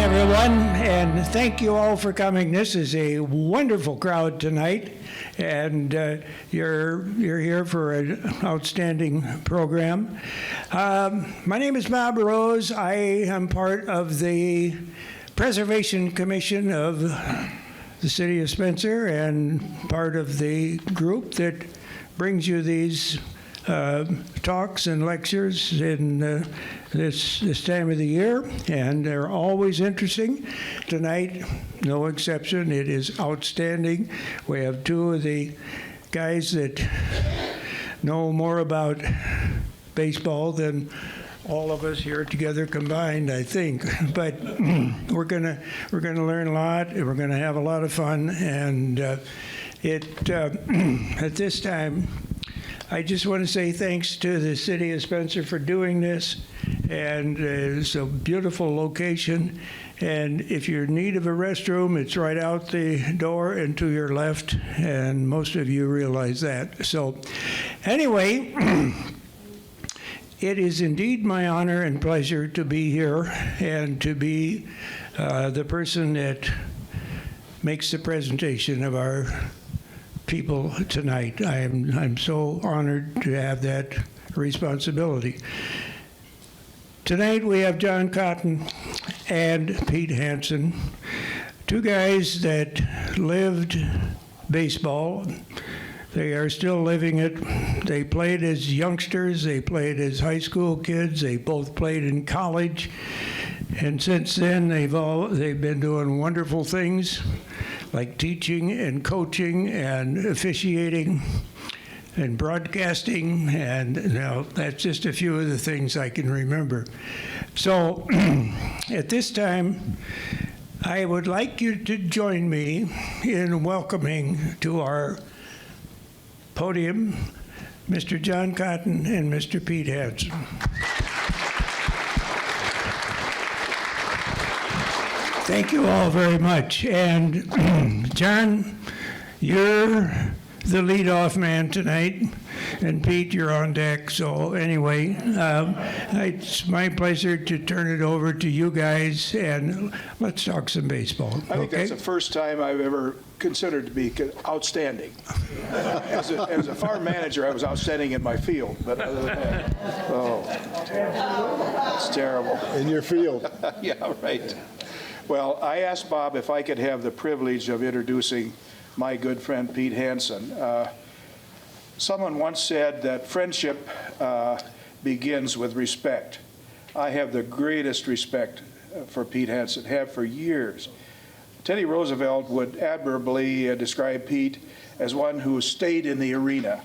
everyone, and thank you all for coming. This is a wonderful crowd tonight, and you're here for an outstanding program. My name is Bob Rose. I am part of the Preservation Commission of the City of Spencer and part of the group that brings you these talks and lectures in this time of the year, and they're always interesting. Tonight, no exception. It is outstanding. We have two of the guys that know more about baseball than all of us here together combined, I think. But we're gonna learn a lot, and we're gonna have a lot of fun. And at this time, I just want to say thanks to the City of Spencer for doing this, and it's a beautiful location. And if you're in need of a restroom, it's right out the door and to your left, and most of you realize that. So anyway, it is indeed my honor and pleasure to be here and to be the person that makes the presentation of our people tonight. I'm so honored to have that responsibility. Tonight we have John Cotton and Pete Hansen, two guys that lived baseball. They are still living it. They played as youngsters, they played as high school kids, they both played in college, and since then they've been doing wonderful things like teaching and coaching and officiating and broadcasting, and now that's just a few of the things I can remember. So at this time, I would like you to join me in welcoming to our podium Mr. John Cotton and Mr. Pete Hansen. Thank you all very much. And John, you're the leadoff man tonight, and Pete, you're on deck. So anyway, it's my pleasure to turn it over to you guys, and let's talk some baseball. I think that's the first time I've ever considered to be outstanding. As a farm manager, I was outstanding in my field, but other than that, it's terrible. In your field. Yeah, right. Well, I asked Bob if I could have the privilege of introducing my good friend Pete Hansen. Someone once said that friendship begins with respect. I have the greatest respect for Pete Hansen, have for years. Teddy Roosevelt would admirably describe Pete as one who stayed in the arena.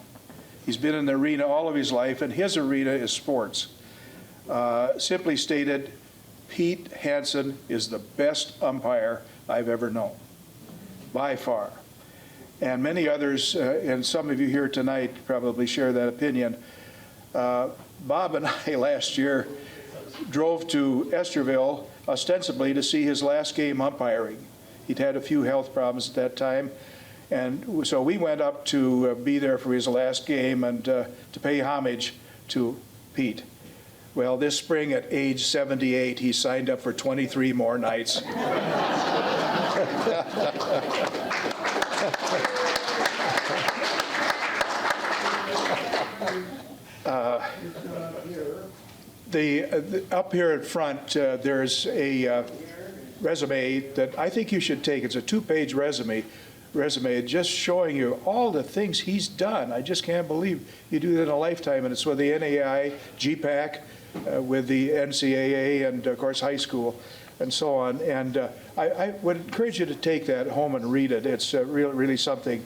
He's been in the arena all of his life, and his arena is sports. Simply stated, Pete Hansen is the best umpire I've ever known, by far. And many others, and some of you here tonight probably share that opinion. Bob and I last year drove to Esterville ostensibly to see his last game umpiring. He'd had a few health problems at that time, and so we went up to be there for his last game and to pay homage to Pete. Well, this spring at age 78, he signed up for 23 more nights. Up here at front, there's a resume that I think you should take. It's a 2-page resume just showing you all the things he's done. I just can't believe you do that in a lifetime, and it's with the NAI, GPAC, with the NCAA, and of course high school, and so on. And I would encourage you to take that home and read it. It's really something.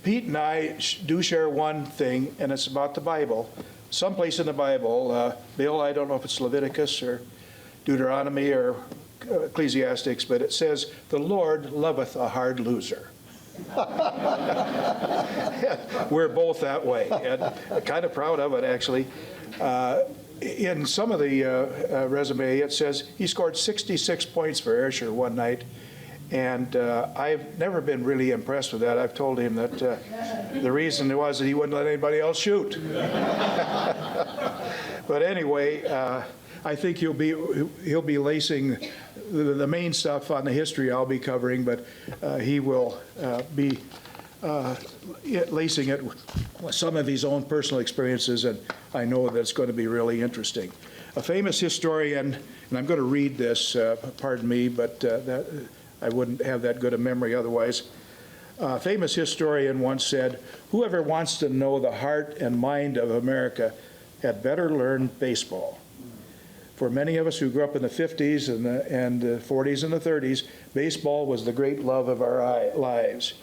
Pete and I do share one thing, and it's about the Bible. Someplace in the Bible, Bill, I don't know if it's Leviticus or Deuteronomy or Ecclesiastics, but it says, "The Lord loveth a hard loser." We're both that way, and I'm kind of proud of it, actually. In some of the resume, it says he scored 66 points for Ayrshire one night, and I've never been really impressed with that. I've told him that the reason was that he wouldn't let anybody else shoot. But anyway, I think he'll be lacing the main stuff on the history I'll be covering, but he will be lacing it with some of his own personal experiences, and I know that it's going to be really interesting. A famous historian, and I'm going to read this, pardon me, but I wouldn't have that good a memory otherwise. A famous historian once said, "Whoever wants to know the heart and mind of America had better learn baseball." For many of us who grew up in the 50s and the 40s and the 30s, baseball was the great love of our lives.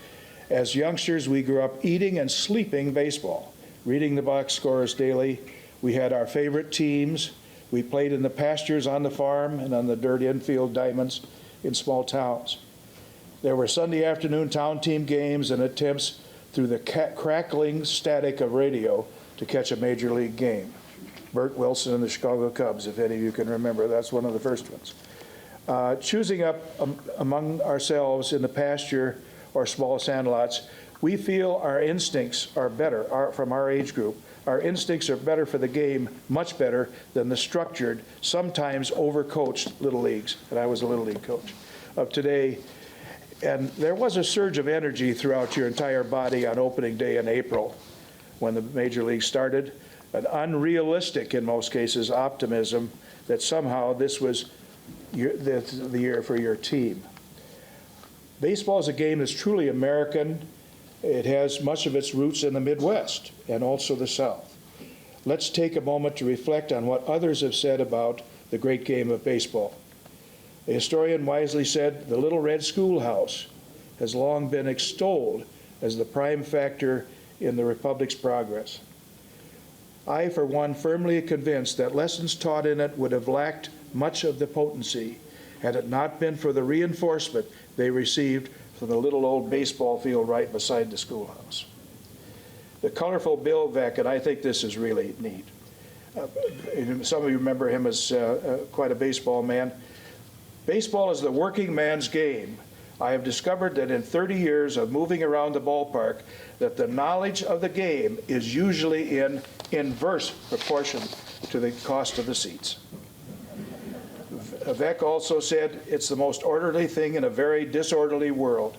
As youngsters, we grew up eating and sleeping baseball, reading the box scores daily. We had our favorite teams. We played in the pastures on the farm and on the dirt infield diamonds in small towns. There were Sunday afternoon town team games and attempts through the crackling static of radio to catch a major league game. Bert Wilson and the Chicago Cubs, if any of you can remember, that's one of the first ones. Choosing up among ourselves in the pasture or small sandlots, we feel our instincts are better, from our age group. Our instincts are better for the game, much better than the structured, sometimes overcoached little leagues, and I was a little league coach, of today. And there was a surge of energy throughout your entire body on opening day in April when the major league started. An unrealistic, in most cases, optimism that somehow this was the year for your team. Baseball is a game that's truly American. It has much of its roots in the Midwest and also the South. Let's take a moment to reflect on what others have said about the great game of baseball. A historian wisely said, "The little red schoolhouse has long been extolled as the prime factor in the Republic's progress." I, for one, firmly convinced that lessons taught in it would have lacked much of the potency had it not been for the reinforcement they received from the little old baseball field right beside the schoolhouse. The colorful Bill Veck, and I think this is really neat. Some of you remember him as quite a baseball man. "Baseball is the working man's game, I have discovered that in 30 years of moving around the ballpark, that the knowledge of the game is usually in inverse proportion to the cost of the seats. Vec also said, it's the most orderly thing in a very disorderly world.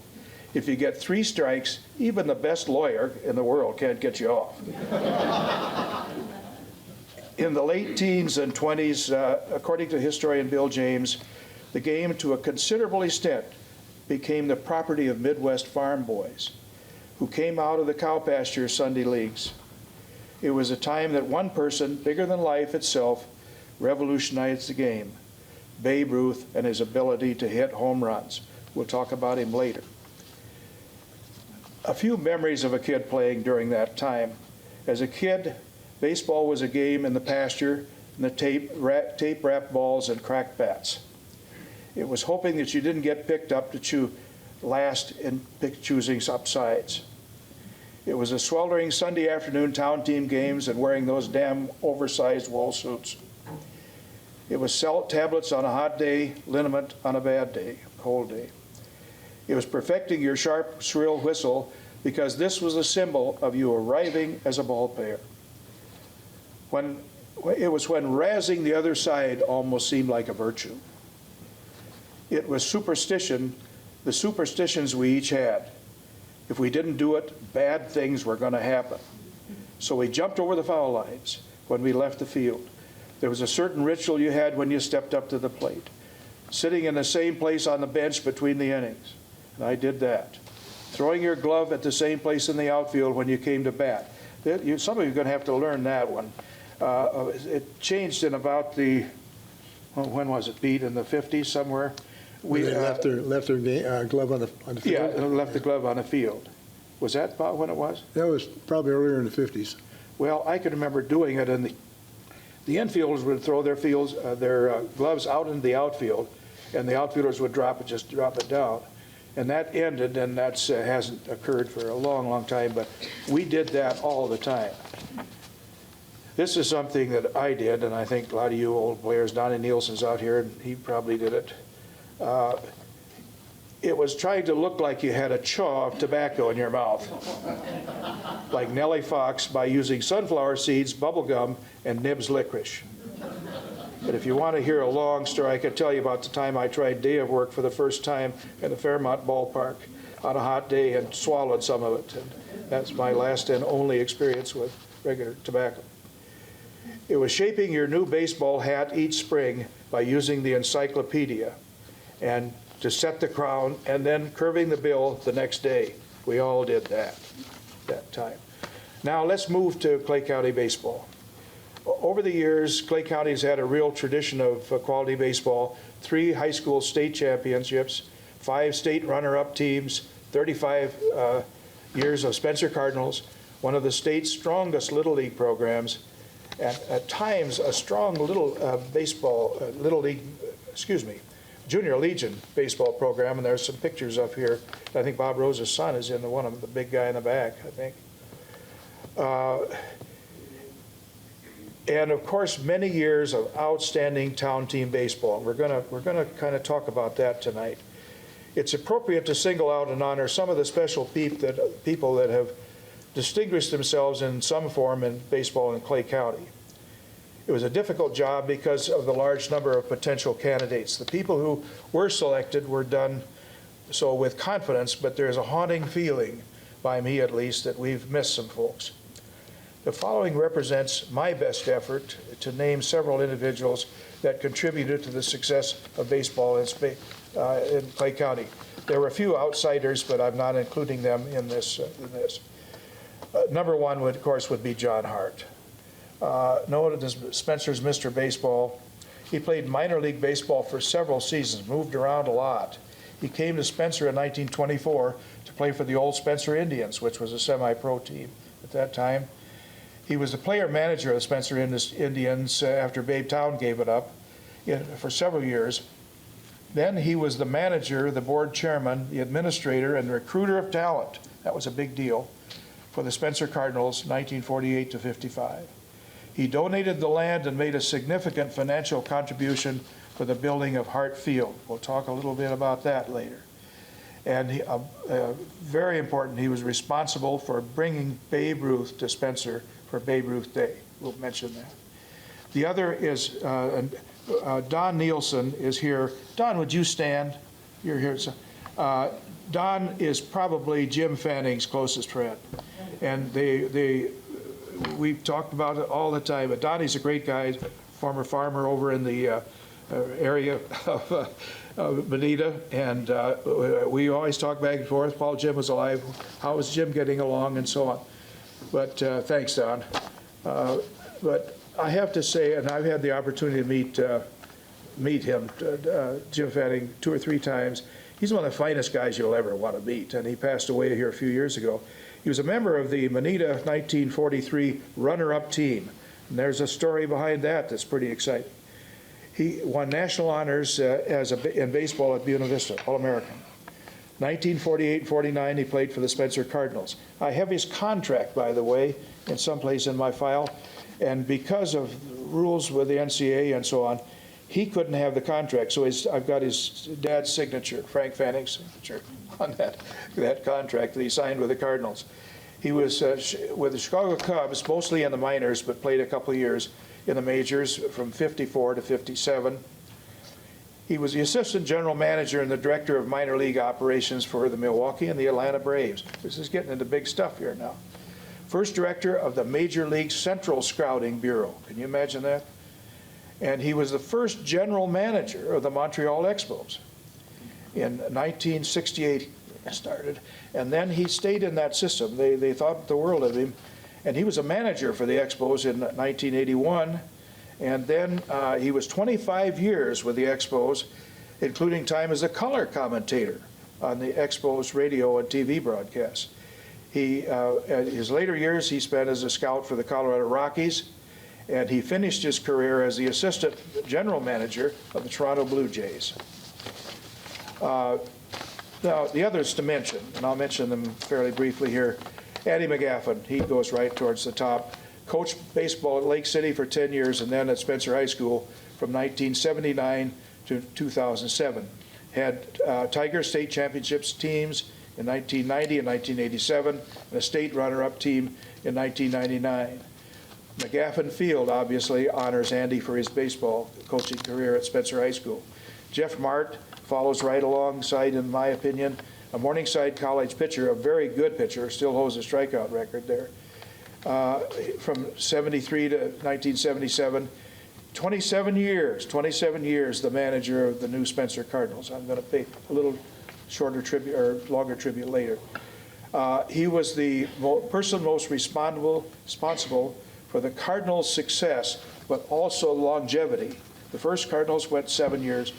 If you get 3 strikes, even the best lawyer in the world can't get you off. In the late teens and 20s, according to historian Bill James, the game, to a considerable extent, became the property of Midwest farm boys who came out of the cow pasture Sunday leagues. It was a time that one person, bigger than life itself, revolutionized the game, Babe Ruth and his ability to hit home runs. We'll talk about him later. A few memories of a kid playing during that time. As a kid, baseball was a game in the pasture, and the tape-wrapped balls and cracked bats. It was hoping that you didn't get picked up to chew last in choosing upsides. It was a sweltering Sunday afternoon town team games and wearing those damn oversized wool suits. It was salt tablets on a hot day, liniment on a bad day, cold day. It was perfecting your sharp, shrill whistle because this was a symbol of you arriving as a ball player. It was when razzing the other side almost seemed like a virtue. It was superstition, the superstitions we each had. If we didn't do it, bad things were going to happen. So we jumped over the foul lines when we left the field. There was a certain ritual you had when you stepped up to the plate, sitting in the same place on the bench between the innings. And I did that. Throwing your glove at the same place in the outfield when you came to bat. Some of you are going to have to learn that one. It changed in about the, when was it, Pete, in the 50s somewhere? They left their glove on the field? Yeah, left the glove on the field. Was that about when it was? That was probably earlier in the 50s. Well, I can remember doing it, and the infielders would throw their gloves out into the outfield, and the outfielders would drop it down. And that ended, and that hasn't occurred for a long, long time, but we did that all the time. This is something that I did, and I think a lot of you old players, Donnie Nielsen's out here, and he probably did it. It was trying to look like you had a chaw of tobacco in your mouth, like Nellie Fox, by using sunflower seeds, bubble gum, and Nibs licorice. But if you want to hear a long story, I could tell you about the time I tried day of work for the first time at the Fairmont ballpark on a hot day and swallowed some of it. And that's my last and only experience with regular tobacco. It was shaping your new baseball hat each spring by using the encyclopedia and to set the crown and then curving the bill the next day. We all did that time. Now let's move to Clay County baseball. Over the years, Clay County has had a real tradition of quality baseball, 3 high school state championships, 5 state runner-up teams, 35 years of Spencer Cardinals, one of the state's strongest Little League programs, and at times a strong Junior Legion baseball program, and there's some pictures up here. I think Bob Rose's son is in one of them, the big guy in the back, I think. And of course, many years of outstanding town team baseball. We're gonna kind of talk about that tonight. It's appropriate to single out and honor some of the special people that have distinguished themselves in some form in baseball in Clay County. It was a difficult job because of the large number of potential candidates. The people who were selected were done so with confidence, but there's a haunting feeling, by me at least, that we've missed some folks. The following represents my best effort to name several individuals that contributed to the success of baseball in Clay County. There were a few outsiders, but I'm not including them in this. Number one, of course, would be John Hart. Known as Spencer's Mr. Baseball. He played minor league baseball for several seasons, moved around a lot. He came to Spencer in 1924 to play for the old Spencer Indians, which was a semi-pro team at that time. He was the player-manager of the Spencer Indians after Babe Town gave it up for several years. Then he was the manager, the board chairman, the administrator, and recruiter of talent. That was a big deal for the Spencer Cardinals, 1948 to 55. He donated the land and made a significant financial contribution for the building of Hart Field. We'll talk a little bit about that later. And very important, he was responsible for bringing Babe Ruth to Spencer for Babe Ruth Day. We'll mention that. The other is Don Nielsen is here. Don, would you stand? You're here. Don is probably Jim Fanning's closest friend. And we've talked about it all the time. But Donnie's a great guy, former farmer over in the area of Bonita. And we always talk back and forth. While Jim was alive, how was Jim getting along and so on. But thanks, Don. But I have to say, and I've had the opportunity to meet him, Jim Fanning, 2 or 3 times. He's one of the finest guys you'll ever want to meet, and he passed away here a few years ago. He was a member of the Bonita 1943 runner-up team, and there's a story behind that that's pretty exciting. He won national honors in baseball at Buena Vista, All-American. 1948-49, he played for the Spencer Cardinals. I have his contract, by the way, in someplace in my file, and because of rules with the NCAA and so on, he couldn't have the contract. So I've got his dad's signature, Frank Fanning's signature, on that contract that he signed with the Cardinals. He was with the Chicago Cubs, mostly in the minors, but played a couple of years in the majors from 54 to 57. He was the assistant general manager and the director of minor league operations for the Milwaukee and the Atlanta Braves. This is getting into big stuff here now. First director of the Major League Central Scouting Bureau. Can you imagine that? And he was the first general manager of the Montreal Expos. In 1968, he started. And then he stayed in that system. They thought the world of him. And he was a manager for the Expos in 1981. And then he was 25 years with the Expos, including time as a color commentator on the Expos radio and TV broadcasts. His later years, he spent as a scout for the Colorado Rockies, and he finished his career as the assistant general manager of the Toronto Blue Jays. Now, the others to mention, and I'll mention them fairly briefly here. Eddie McGaffin, he goes right towards the top. Coached baseball at Lake City for 10 years and then at Spencer High School from 1979 to 2007. Had Tiger State Championships teams in 1990 and 1987, and a state runner-up team in 1999. McGaffin Field obviously honors Andy for his baseball coaching career at Spencer High School. Jeff Mart follows right alongside, in my opinion, a Morningside College pitcher, a very good pitcher, still holds a strikeout record there. From 73 to 1977, 27 years, the manager of the new Spencer Cardinals. I'm going to pay a little shorter tribute or longer tribute later. He was the person most responsible for the Cardinals' success, but also longevity. The first Cardinals went 7 years.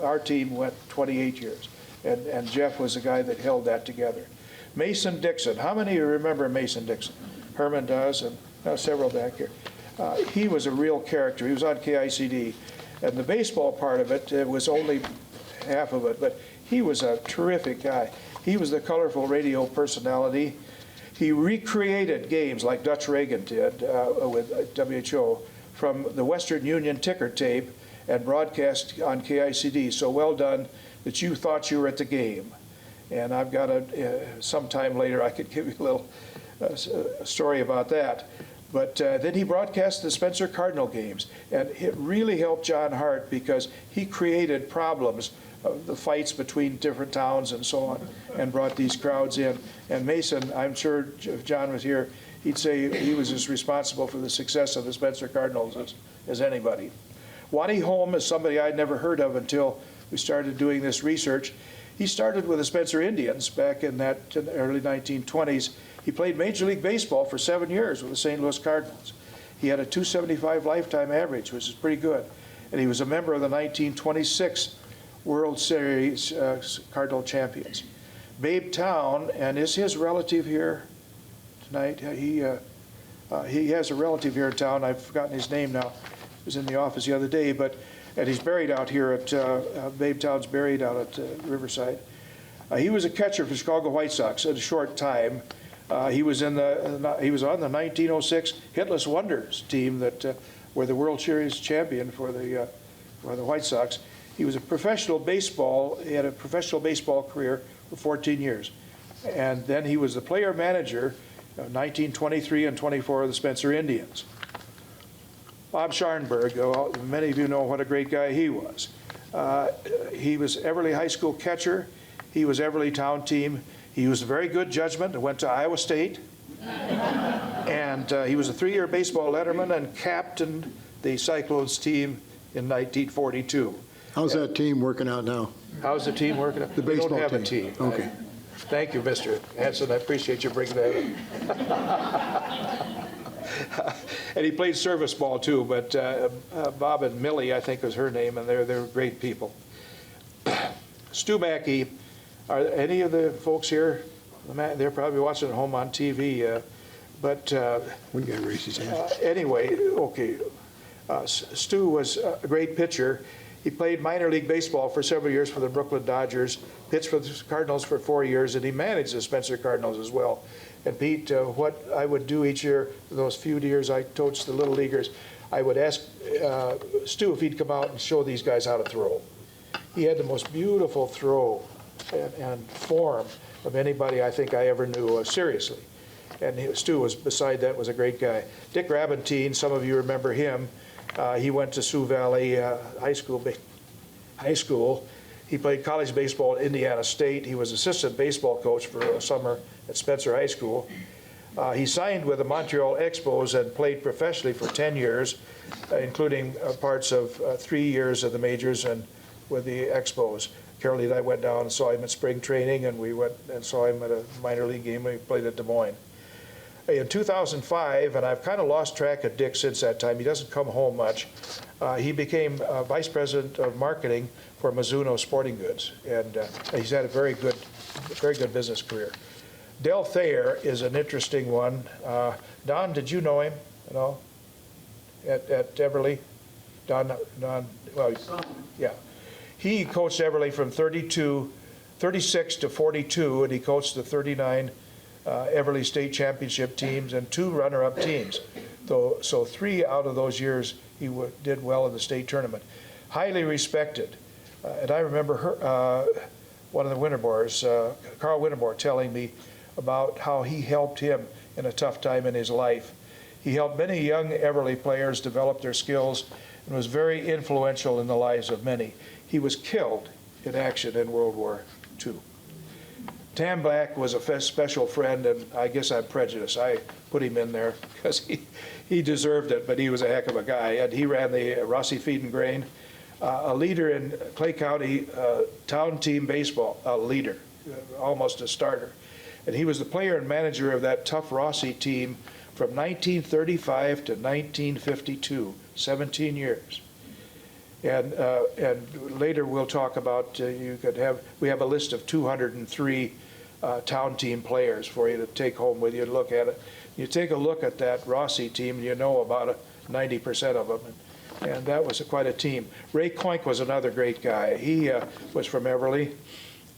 Our team went 28 years. And Jeff was the guy that held that together. Mason Dixon. How many of you remember Mason Dixon? Herman does, and several back here. He was a real character. He was on KICD. And the baseball part of it was only half of it, but he was a terrific guy. He was the colorful radio personality. He recreated games like Dutch Reagan did with WHO from the Western Union ticker tape and broadcast on KICD. So well done that you thought you were at the game. And I've got sometime later I could give you a little story about that. But then he broadcast the Spencer Cardinal games, and it really helped John Hart because he created problems, the fights between different towns and so on, and brought these crowds in. And Mason, I'm sure if John was here, he'd say he was as responsible for the success of the Spencer Cardinals as anybody. Waddy Holm is somebody I'd never heard of until we started doing this research. He started with the Spencer Indians back in the early 1920s. He played Major League Baseball for 7 years with the St. Louis Cardinals. He had a .275 lifetime average, which is pretty good. And he was a member of the 1926 World Series Cardinal champions. Babe Town, and is his relative here tonight? He has a relative here in town. I've forgotten his name now. He was in the office the other day, and he's buried out here at, Babe Town's buried out at Riverside. He was a catcher for the Chicago White Sox at a short time. He was on the 1906 Hitless Wonders team that were the World Series champion for the White Sox. He was a professional baseball, he had a professional baseball career for 14 years. And then he was the player manager of 1923 and 24 of the Spencer Indians. Bob Scharnberg, many of you know what a great guy he was. He was Everly High School catcher. He was Everly Town team. He was a very good judgment, went to Iowa State. And he was a 3-year baseball letterman and captained the Cyclones team in 1942. How's that team working out now? How's the team working? The baseball We don't have team. a team. Okay. Thank you, Mr. Hansen. I appreciate you bringing that up. And he played service ball too, but Bob and Millie, I think was her name, and they're great people. Stu Mackey, are any of the folks here? They're probably watching at home on TV, but One guy raised his hand. anyway, okay. Stu was a great pitcher. He played minor league baseball for several years for the Brooklyn Dodgers, pitched for the Cardinals for 4 years, and he managed the Spencer Cardinals as well. And Pete, what I would do each year, those few years I coached the Little Leaguers, I would ask Stu if he'd come out and show these guys how to throw. He had the most beautiful throw and form of anybody I think I ever knew, seriously. And Stu was, beside that, was a great guy. Dick Rabentine, some of you remember him. He went to Sioux Valley High School. He played college baseball at Indiana State. He was assistant baseball coach for a summer at Spencer High School. He signed with the Montreal Expos and played professionally for 10 years, including parts of 3 years of the majors and with the Expos. Carolee and I went down and saw him at spring training, and we went and saw him at a minor league game when he played at Des Moines. In 2005, and I've kind of lost track of Dick since that time, he doesn't come home much, he became vice president of marketing for Mizuno Sporting Goods, and he's had a very good business career. Del Thayer is an interesting one. Don, did you know him at all? At Everly? Don, well, yeah. He coached Everly from 36 to 42, and he coached the 39 Everly State Championship teams and 2 runner-up teams. So 3 out of those years he did well in the state tournament. Highly respected. And I remember one of the Winterbores, Carl Winterbore, telling me about how he helped him in a tough time in his life. He helped many young Everly players develop their skills and was very influential in the lives of many. He was killed in action in World War II. Tam Black was a special friend, and I guess I'm prejudiced. I put him in there because he deserved it, but he was a heck of a guy. And he ran the Rossi Feed and Grain, a leader in Clay County town team baseball, a leader, almost a starter. And he was the player and manager of that tough Rossi team from 1935 to 1952, 17 years. And later we'll talk about, we have a list of 203 town team players for you to take home with you and look at it. You take a look at that Rossi team, and you know about 90% of them. And that was quite a team. Ray Coink was another great guy. He was from Everly,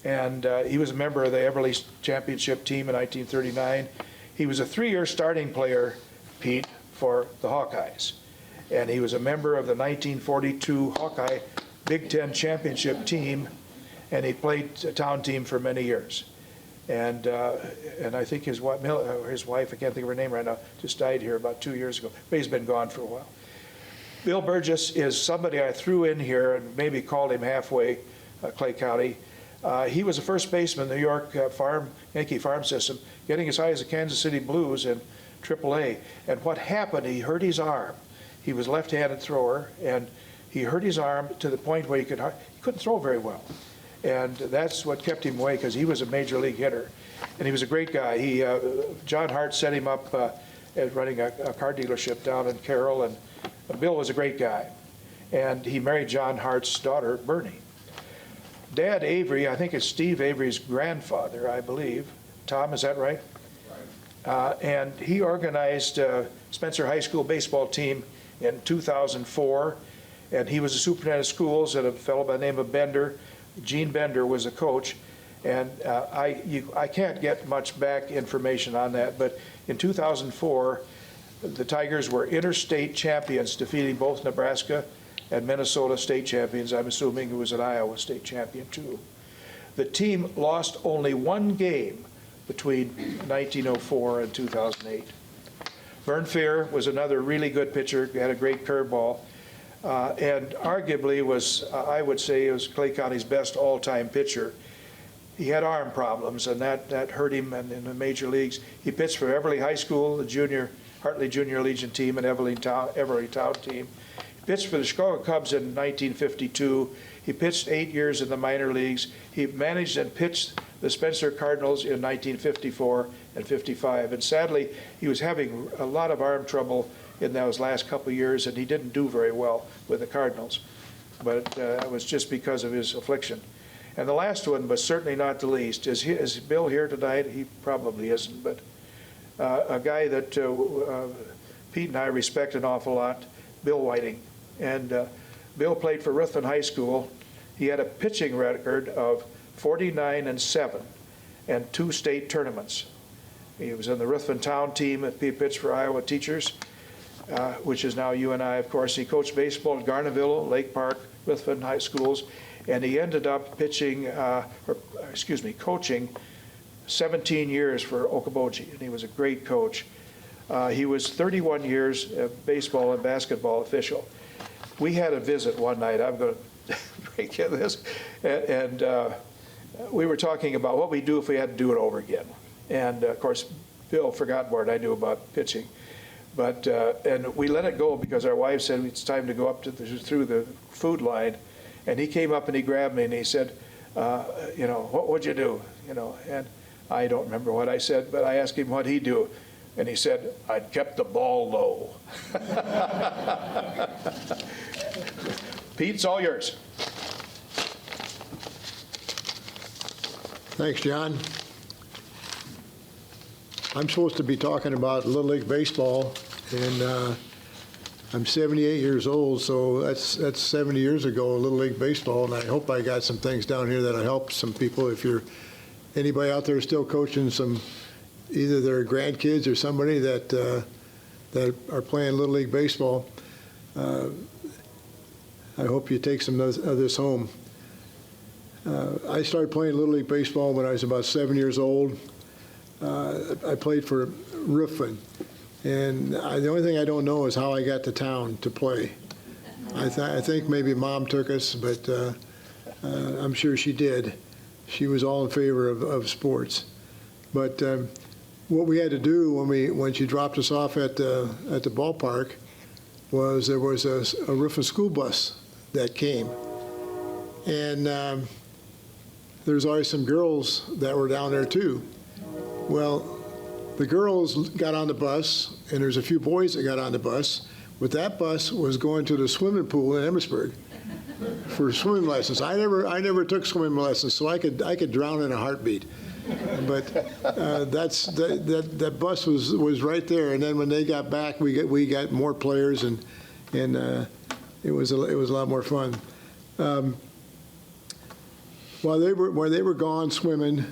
and he was a member of the Everly Championship team in 1939. He was a 3-year starting player, Pete, for the Hawkeyes. And he was a member of the 1942 Hawkeye Big Ten Championship team, and he played a town team for many years. And I think his wife, I can't think of her name right now, just died here about 2 years ago, but he's been gone for a while. Bill Burgess is somebody I threw in here and maybe called him halfway, Clay County. He was a first baseman in the New York Yankee farm system, getting as high as the Kansas City Blues in AAA. And what happened, he hurt his arm. He was a left-handed thrower, and he hurt his arm to the point where he couldn't throw very well. And that's what kept him away, because he was a major league hitter. And he was a great guy. John Hart set him up at running a car dealership down in Carroll, and Bill was a great guy. And he married John Hart's daughter, Bernie. Dad Avery, I think it's Steve Avery's grandfather, I believe. Tom, is that right? Right. And he organized Spencer High School baseball team in 2004, and he was a superintendent of schools, and a fellow by the name of Bender, Gene Bender, was a coach. And I can't get much back information on that, but in 2004, the Tigers were interstate champions, defeating both Nebraska and Minnesota state champions. I'm assuming he was an Iowa state champion too. The team lost only one game between 1904 and 2008. Vern Fehr was another really good pitcher. He had a great curveball, and arguably was, I would say, was Clay County's best all-time pitcher. He had arm problems, and that hurt him in the major leagues. He pitched for Everly High School, the Hartley Junior Legion team, and Everly Town team. He pitched for the Chicago Cubs in 1952. He pitched 8 years in the minor leagues. He managed and pitched the Spencer Cardinals in 1954 and 55. And sadly, he was having a lot of arm trouble in those last couple of years, and he didn't do very well with the Cardinals. But it was just because of his affliction. And the last one, but certainly not the least, is Bill here tonight? He probably isn't, but a guy that Pete and I respect an awful lot, Bill Whiting. And Bill played for Ruthven High School. He had a pitching record of 49-7 and 2 state tournaments. He was in the Ruthven Town team at pitched for Iowa Teachers, which is now UNI, of course. He coached baseball at Garnaville, Lake Park, Ruthven High Schools, and he ended up coaching 17 years for Okoboji, and he was a great coach. He was 31 years baseball and basketball official. We had a visit one night. I'm going to break in this, and we were talking about what we'd do if we had to do it over again. And of course, Bill forgot more than I knew about pitching, but and we let it go because our wife said it's time to go up to through the food line, and he came up and he grabbed me and he said, what would you do? And I don't remember what I said, but I asked him what he'd do. And he said, I'd kept the ball low. Pete, it's all yours. Thanks, John. I'm supposed to be talking about Little League Baseball, and I'm 78 years old, so that's 70 years ago, Little League Baseball, and I hope I got some things down here that'll help some people. If you're anybody out there still coaching either their grandkids or somebody that are playing Little League Baseball, I hope you take some of this home. I started playing Little League Baseball when I was about 7 years old. I played for Ruthven, and the only thing I don't know is how I got to town to play. I think maybe Mom took us, but I'm sure she did. She was all in favor of sports. But what we had to do when she dropped us off at the ballpark was there was a Ruthven school bus that came, and there's always some girls that were down there too. Well, the girls got on the bus, and there's a few boys that got on the bus, but that bus was going to the swimming pool in Emmitsburg for swimming lessons. I never took swimming lessons, so I could drown in a heartbeat. But that bus was right there, and then when they got back, we got more players, and it was a lot more fun. While they were gone swimming,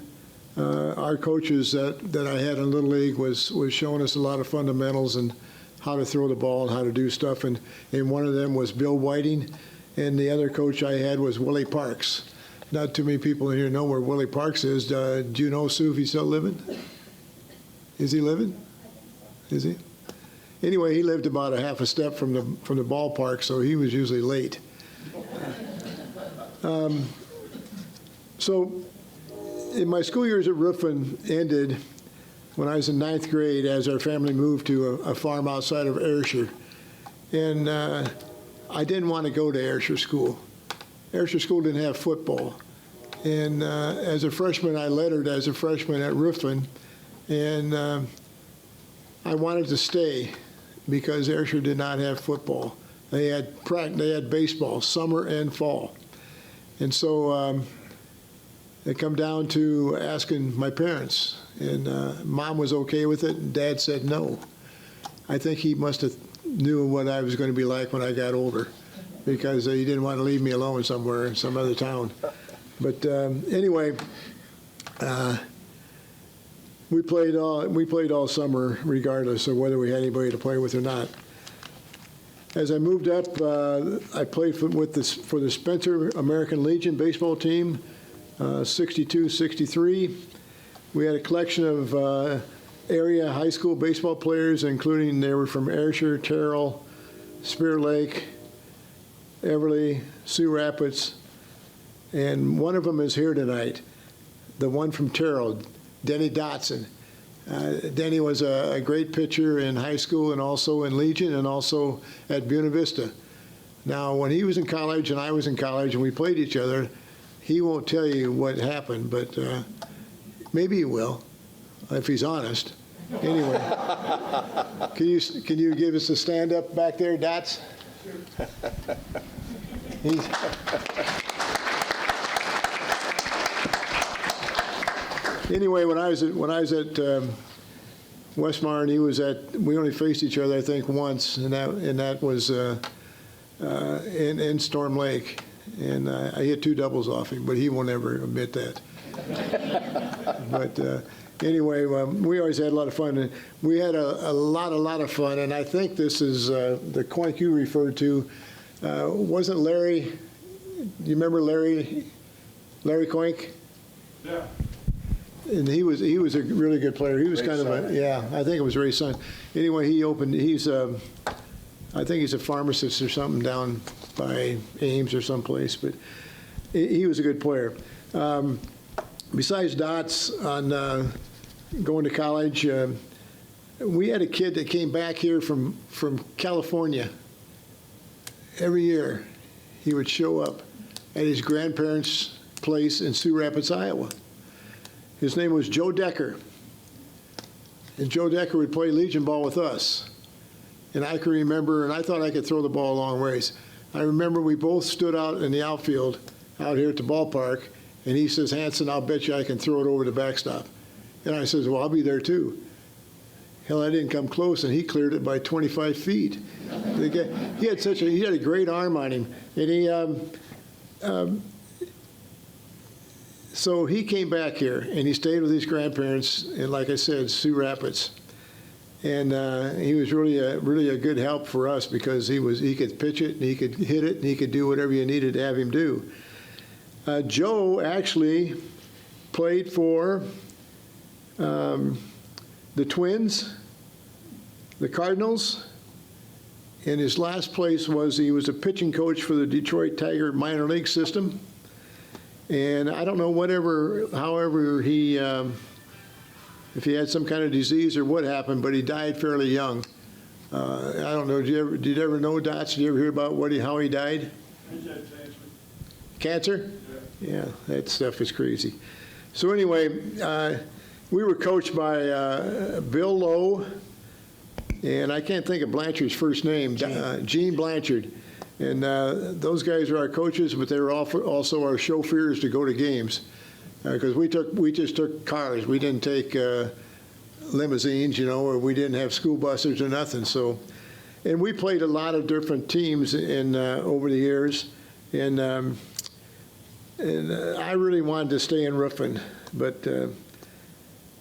our coaches that I had in Little League was showing us a lot of fundamentals and how to throw the ball and how to do stuff, and one of them was Bill Whiting, and the other coach I had was Willie Parks. Not too many people in here know where Willie Parks is. Do you know, Sue, if he's still living? Is he living? Is he? Anyway, he lived about a half a step from the ballpark, so he was usually late. So in my school years at Ruthven ended when I was in 9th grade as our family moved to a farm outside of Ayrshire. And I didn't want to go to Ayrshire School. Ayrshire School didn't have football. And as a freshman, I lettered as a freshman at Ruthven. And I wanted to stay because Ayrshire did not have football. They had baseball, summer and fall. And so it come down to asking my parents. And Mom was okay with it, and Dad said no. I think he must have knew what I was going to be like when I got older, because he didn't want to leave me alone somewhere in some other town. But anyway, we played all summer, regardless of whether we had anybody to play with or not. As I moved up, I played for the Spencer American Legion baseball team, 62, 63. We had a collection of area high school baseball players, including they were from Ayrshire, Terrell, Spear Lake, Everly, Sioux Rapids, and one of them is here tonight, the one from Terrell, Denny Dotson. Denny was a great pitcher in high school and also in Legion and also at Buena Vista. Now, when he was in college and I was in college and we played each other, he won't tell you what happened, but maybe he will, if he's honest. Anyway, can you give us a stand-up back there, Dots? He's, anyway, when I was at Westmar, and we only faced each other, I think, once, and that was in Storm Lake, and I hit 2 doubles off him, but he won't ever admit that. But anyway, we always had a lot of fun, and we had a lot of fun, and I think this is the Coink you referred to. Wasn't Larry? Do you remember Larry Coink? Yeah. And he was a really good player. He was Ray's kind of son. yeah, I think it was Ray's son. Anyway, I think he's a pharmacist or something down by Ames or someplace, but he was a good player. Besides Dots, on going to college, we had a kid that came back here from California. Every year, he would show up at his grandparents' place in Sioux Rapids, Iowa. His name was Joe Decker. And Joe Decker would play Legion ball with us. And I can remember, and I thought I could throw the ball a long ways. I remember we both stood out in the outfield out here at the ballpark, and he says, "Hansen, I'll bet you I can throw it over the backstop." And I says, "Well, I'll be there too." Hell, I didn't come close, and he cleared it by 25 feet. He had a great arm on him, and so he came back here, and he stayed with his grandparents, and like I said, Sioux Rapids. And he was really a good help for us because he could pitch it, and he could hit it, and he could do whatever you needed to have him do. Joe actually played for the Twins, the Cardinals, and his last place he was a pitching coach for the Detroit Tiger minor league system. And I don't know however he, if he had some kind of disease or what happened, but he died fairly young. I don't know, did you ever know, Dots? Did you ever hear about how he died? He's had cancer. Cancer? Yeah. Yeah, that stuff is crazy. So anyway, we were coached by Bill Lowe, and I can't think of Blanchard's first name, Gene Blanchard. And those guys were our coaches, but they were also our chauffeurs to go to games, because we just took cars. We didn't take limousines, or we didn't have school buses or nothing. So, and we played a lot of different teams over the years, and I really wanted to stay in roofing, but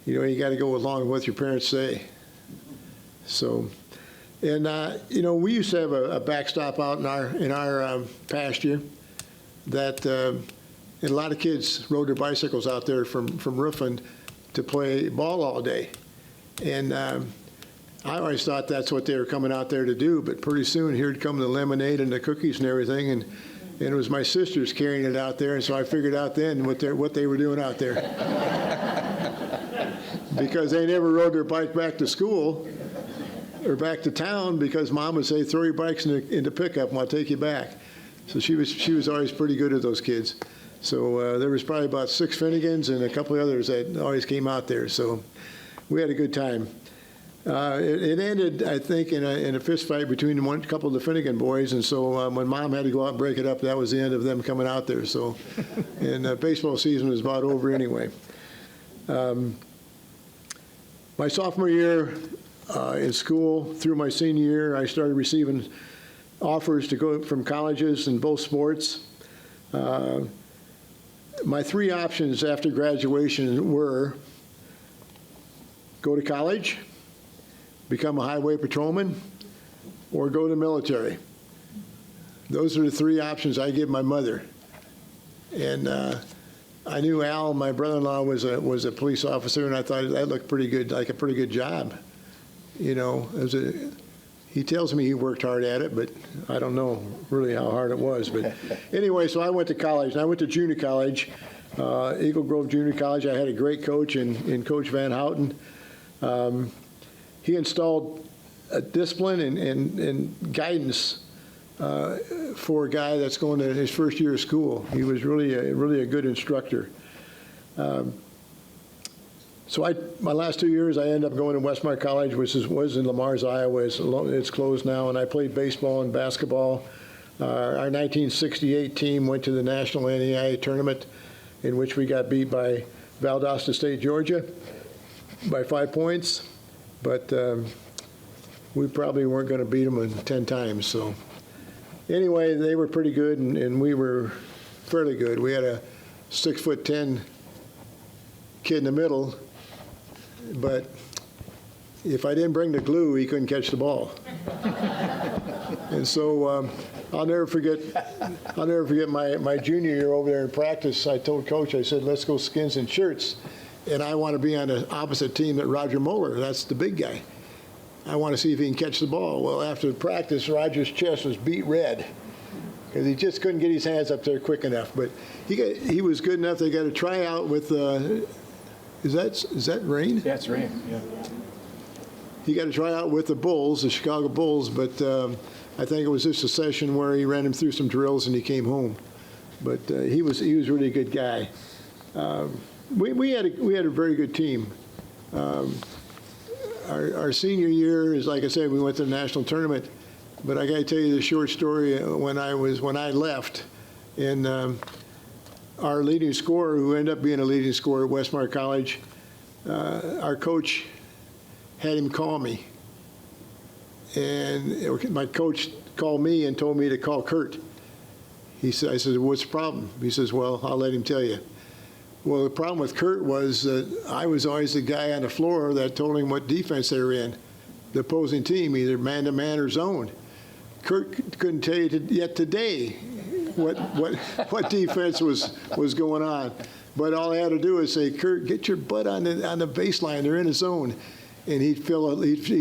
you got to go along with what your parents say. So. And we used to have a backstop out in our pasture that, and a lot of kids rode their bicycles out there from roofing to play ball all day. And I always thought that's what they were coming out there to do. But pretty soon here'd come the lemonade and the cookies and everything, and it was my sisters carrying it out there. And so I figured out then what they were doing out there, because they never rode their bike back to school or back to town, because Mom would say, "Throw your bikes in the pickup and I'll take you back." So she was always pretty good at those kids. So there was probably about 6 Finnegans and a couple of others that always came out there. So we had a good time. It ended, I think, in a fist fight between a couple of the Finnegan boys. And so when Mom had to go out and break it up, that was the end of them coming out there. So, and baseball season was about over anyway. My sophomore year, in school, through my senior year, I started receiving offers to go from colleges in both sports. My 3 options after graduation were go to college, become a highway patrolman, or go to the military. Those are the three options I give my mother. And I knew Al, my brother-in-law, was a police officer, and I thought that looked pretty good, like a pretty good job. You know, he tells me he worked hard at it, but I don't know really how hard it was. But anyway, so I went to college, and I went to junior college, Eagle Grove Junior College. I had a great coach in Coach Van Houten. He installed a discipline and guidance for a guy that's going to his first year of school. He was really a good instructor. So my last 2 years, I ended up going to Westmar College, which was in Lamar's, Iowa. It's closed now, and I played baseball and basketball. Our 1968 team went to the National NAIA tournament, in which we got beat by Valdosta State, Georgia, by 5 points. But we probably weren't going to beat them 10 times. So anyway, they were pretty good, and we were fairly good. We had a 6'10" kid in the middle, but if I didn't bring the glue, he couldn't catch the ball. And so I'll never forget my junior year over there in practice. I told Coach, I said, let's go skins and shirts, and I want to be on the opposite team that Roger Moeller. That's the big guy. I want to see if he can catch the ball. Well, after the practice, Roger's chest was beat red because he just couldn't get his hands up there quick enough. But he was good enough. They got a tryout with. Is that Rain? That's right, yeah. He got a tryout with the Bulls, the Chicago Bulls, but I think it was just a session where he ran him through some drills and he came home. But he was really a good guy. We had a very good team. Our senior year is, like I said, we went to the national tournament. But I got to tell you the short story when I left, and our leading scorer, who ended up being a leading scorer at Westmar College, our coach had him call me. And my coach called me and told me to call Kurt. I said, what's the problem? He says, well, I'll let him tell you. Well, the problem with Kurt was that I was always the guy on the floor that told him what defense they were in, the opposing team, either man-to-man or zone. Kurt couldn't tell you yet today what defense was going on. But all I had to do is say, Kurt, get your butt on the baseline. They're in a zone. And he'd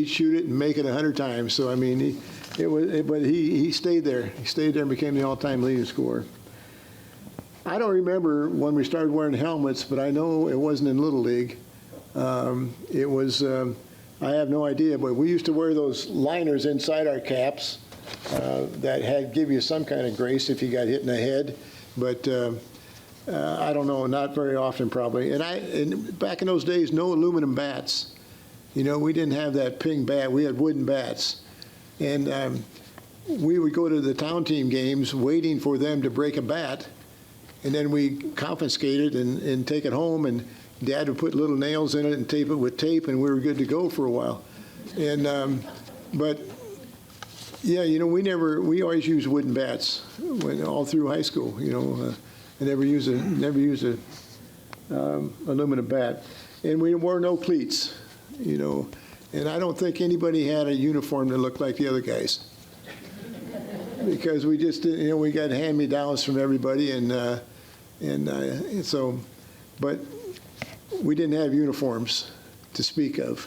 shoot it and make it 100 times. So, I mean, but he stayed there. He stayed there and became the all-time leading scorer. I don't remember when we started wearing helmets, but I know it wasn't in Little League. It was, I have no idea, but we used to wear those liners inside our caps that give you some kind of grace if you got hit in the head. But I don't know, not very often probably. And back in those days, no aluminum bats. You know, we didn't have that ping bat. We had wooden bats. And we would go to the town team games waiting for them to break a bat. And then we confiscate it and take it home, and Dad would put little nails in it and tape it with tape, and we were good to go for a while. And but yeah, you know, we always used wooden bats all through high school. You know, I never used a aluminum bat, and we wore no cleats. You know, and I don't think anybody had a uniform that looked like the other guys. Because we just, you know, we got hand-me-downs from everybody, and so, but we didn't have uniforms to speak of.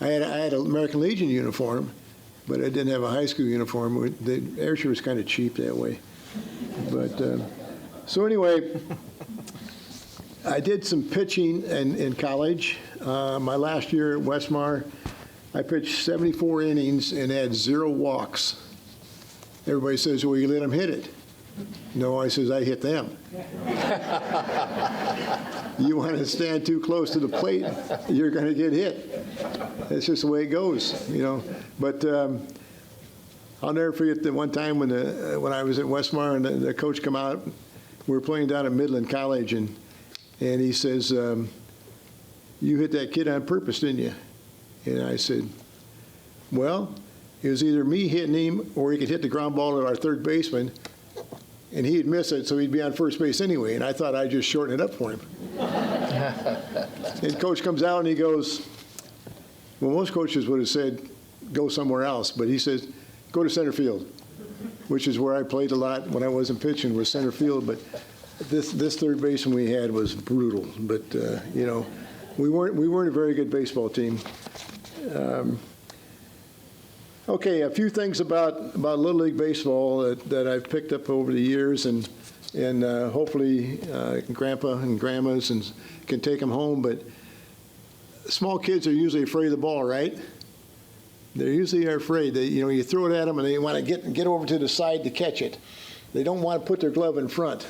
I had an American Legion uniform, but I didn't have a high school uniform. The airship was kind of cheap that way. But so anyway, I did some pitching in college. My last year at Westmar, I pitched 74 innings and had 0 walks. Everybody says, well, you let them hit it. No, I says, I hit them. You want to stand too close to the plate, you're going to get hit. That's just the way it goes, you know. But I'll never forget the one time when I was at Westmar and the coach come out. We were playing down at Midland College, and he says, you hit that kid on purpose, didn't you? And I said, well, it was either me hitting him or he could hit the ground ball at our third baseman, and he'd miss it, so he'd be on first base anyway. And I thought I'd just shorten it up for him. And Coach comes out and he goes, well, most coaches would have said, go somewhere else. But he says, go to center field, which is where I played a lot when I wasn't pitching, was center field. But this third baseman we had was brutal. But you know, we weren't a very good baseball team. Okay, a few things about Little League baseball that I've picked up over the years, and hopefully Grandpa and Grandmas can take them home. But small kids are usually afraid of the ball, right? They're usually afraid. They, you know, you throw it at them and they want to get over to the side to catch it. They don't want to put their glove in front.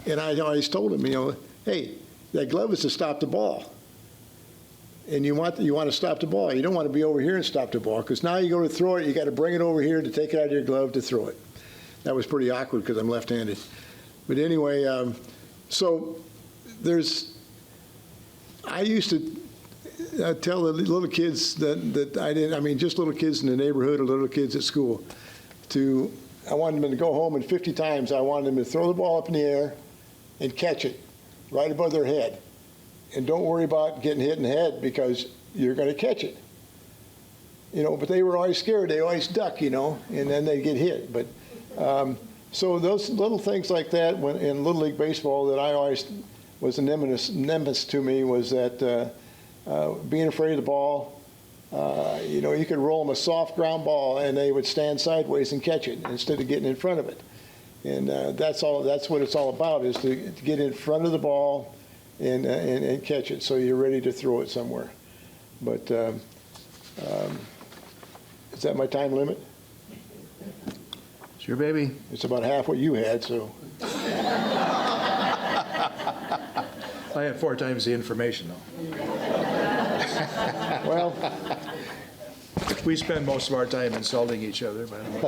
And I always told them, you know, hey, that glove is to stop the ball. And you want to stop the ball. You don't want to be over here and stop the ball, because now you go to throw it, you got to bring it over here to take it out of your glove to throw it. That was pretty awkward because I'm left-handed. But anyway, so I used to tell the little kids just little kids in the neighborhood or little kids at school, I wanted them to go home, and 50 times I wanted them to throw the ball up in the air and catch it right above their head. And don't worry about getting hit in the head, because you're going to catch it. You know, but they were always scared. They always duck, you know, and then they get hit. But so those little things like that in Little League Baseball that I always was a nemesis to me was that being afraid of the ball. You know, you could roll them a soft ground ball and they would stand sideways and catch it instead of getting in front of it. And that's what it's all about, is to get in front of the ball and catch it so you're ready to throw it somewhere. But is that my time limit? Sure, baby. It's about half what you had, so. I had 4 times the information, though. Well, We spend most of our time insulting each other, by the way.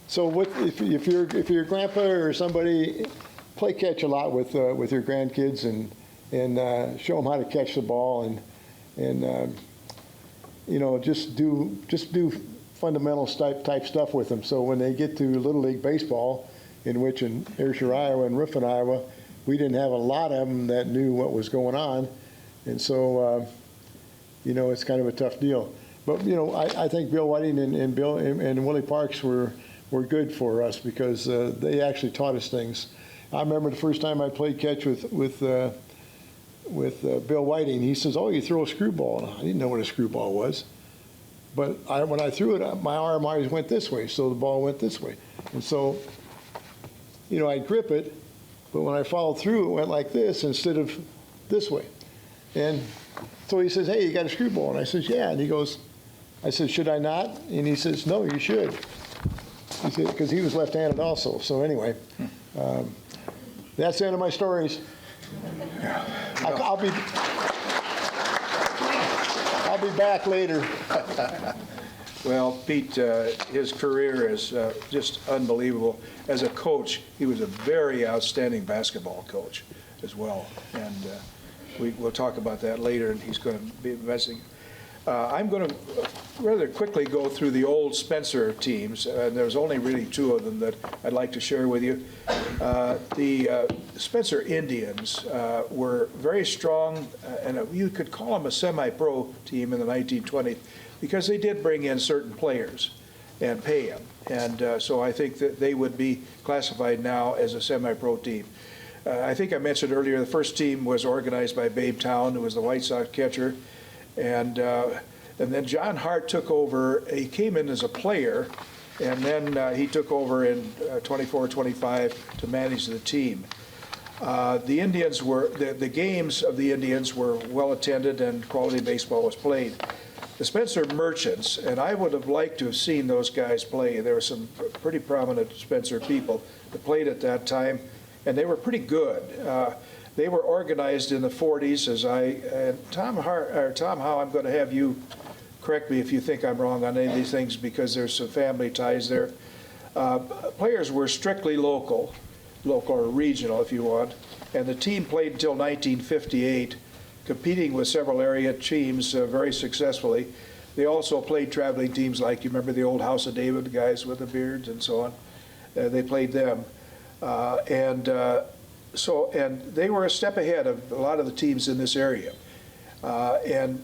so what if your grandpa or somebody play catch a lot with your grandkids and show them how to catch the ball and you know, just do fundamental type stuff with them. So when they get to Little League Baseball, in which in Ayrshire, Iowa and Riffin, Iowa, we didn't have a lot of them that knew what was going on. And so, you know, it's kind of a tough deal. But, you know, I think Bill Whiting and Bill and Willie Parks were good for us, because they actually taught us things. I remember the first time I played catch with Bill Whiting. He says, "Oh, you throw a screwball." And I didn't know what a screwball was. But when I threw it, my arm always went this way, so the ball went this way. And so, you know, I'd grip it, but when I followed through, it went like this instead of this way. And so he says, "Hey, you got a screwball?" And I says, "Yeah." And he goes, I said, "Should I not?" And he says, "No, you should." He said, because he was left-handed also. So anyway, that's the end of my stories. I'll be back later. Well, Pete, his career is just unbelievable. As a coach, he was a very outstanding basketball coach as well. And we'll talk about that later, and he's going to be investing. I'm going to rather quickly go through the old Spencer teams. There's only really 2 of them that I'd like to share with you. The Spencer Indians were very strong, and you could call them a semi-pro team in the 1920s, because they did bring in certain players and pay them. And so I think that they would be classified now as a semi-pro team. I think I mentioned earlier, the first team was organized by Babe Town, who was the White Sox catcher. And then John Hart took over. He came in as a player, and then he took over in 24-25 to manage the team. The Indians were, the games of the Indians were well attended, and quality baseball was played. The Spencer Merchants, and I would have liked to have seen those guys play. There were some pretty prominent Spencer people that played at that time, and they were pretty good. They were organized in the 40s, Tom Howe, I'm going to have you correct me if you think I'm wrong on any of these things, because there's some family ties there. Players were strictly local or regional, if you want, and the team played until 1958, competing with several area teams very successfully. They also played traveling teams, like, you remember the old House of David guys with the beards and so on. They played them. And they were a step ahead of a lot of the teams in this area. And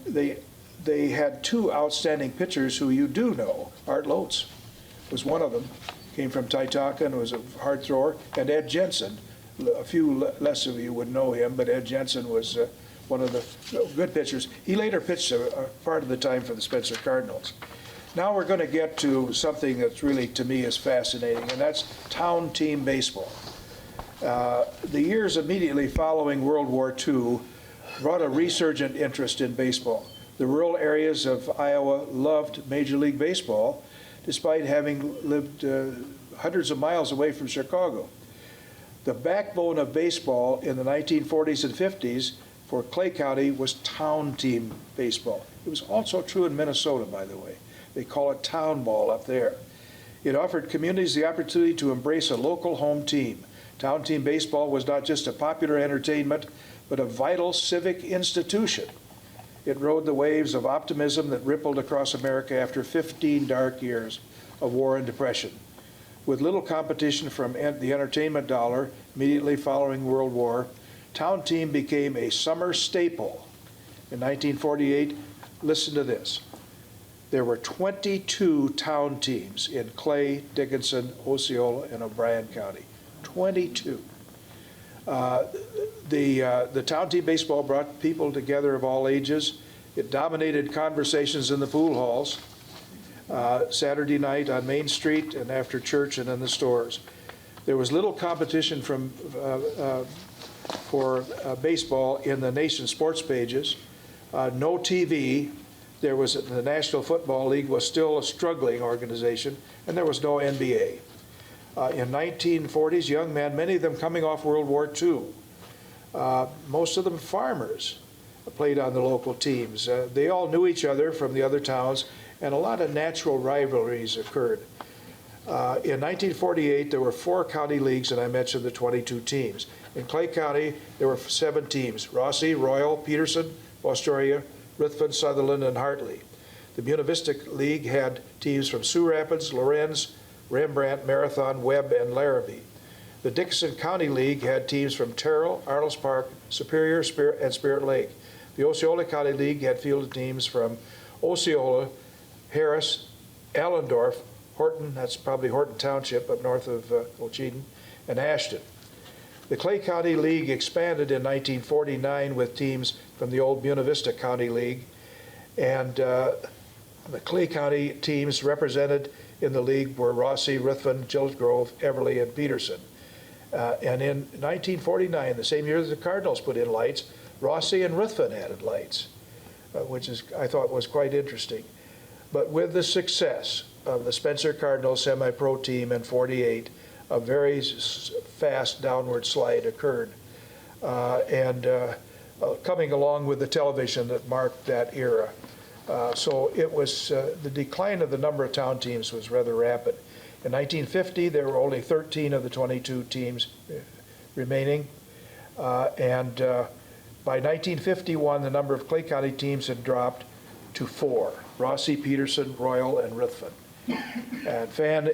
they had two outstanding pitchers who you do know. Art Lotes was one of them, came from Taitaka and was a hard thrower, and Ed Jensen. A few less of you would know him, but Ed Jensen was one of the good pitchers. He later pitched a part of the time for the Spencer Cardinals. Now we're going to get to something that's really, to me, is fascinating, and that's town team baseball. The years immediately following World War II brought a resurgent interest in baseball. The rural areas of Iowa loved Major League Baseball, despite having lived hundreds of miles away from Chicago. The backbone of baseball in the 1940s and 50s for Clay County was town team baseball. It was also true in Minnesota, by the way. They call it town ball up there. It offered communities the opportunity to embrace a local home team. Town team baseball was not just a popular entertainment, but a vital civic institution. It rode the waves of optimism that rippled across America after 15 dark years of war and depression. With little competition from the entertainment dollar immediately following World War, town team became a summer staple. In 1948, listen to this. There were 22 town teams in Clay, Dickinson, Osceola, and O'Brien County. 22. The town team baseball brought people together of all ages. It dominated conversations in the pool halls, Saturday night on Main Street and after church and in the stores. There was little competition for baseball in the nation's sports pages. No TV. There was the National Football League was still a struggling organization, and there was no NBA. In 1940s, young men, many of them coming off World War II, most of them farmers, played on the local teams. They all knew each other from the other towns, and a lot of natural rivalries occurred. In 1948, there were 4 county leagues, and I mentioned the 22 teams. In Clay County, there were 7 teams: Rossi, Royal, Peterson, Fostoria, Ruthven, Sutherland, and Hartley. The Buena Vista League had teams from Sioux Rapids, Lorenz, Rembrandt, Marathon, Webb, and Larrabee. The Dickinson County League had teams from Terrell, Arnold's Park, Superior, and Spirit Lake. The Osceola County League had fielded teams from Osceola, Harris, Allendorf, Horton, that's probably Horton Township up north of Ocheyedan, and Ashton. The Clay County League expanded in 1949 with teams from the old Buena Vista County League, and the Clay County teams represented in the league were Rossi, Ruthven, Gillett Grove, Everly, and Peterson. And in 1949, the same year that the Cardinals put in lights, Rossi and Ruthven added lights, which I thought was quite interesting. But with the success of the Spencer Cardinals semi-pro team in '48, a very fast downward slide occurred, coming along with the television that marked that era. So it was the decline of the number of town teams was rather rapid. In 1950, there were only 13 of the 22 teams remaining, and by 1951, the number of Clay County teams had dropped to 4: Rossi, Peterson, Royal, and Ruthven. And fan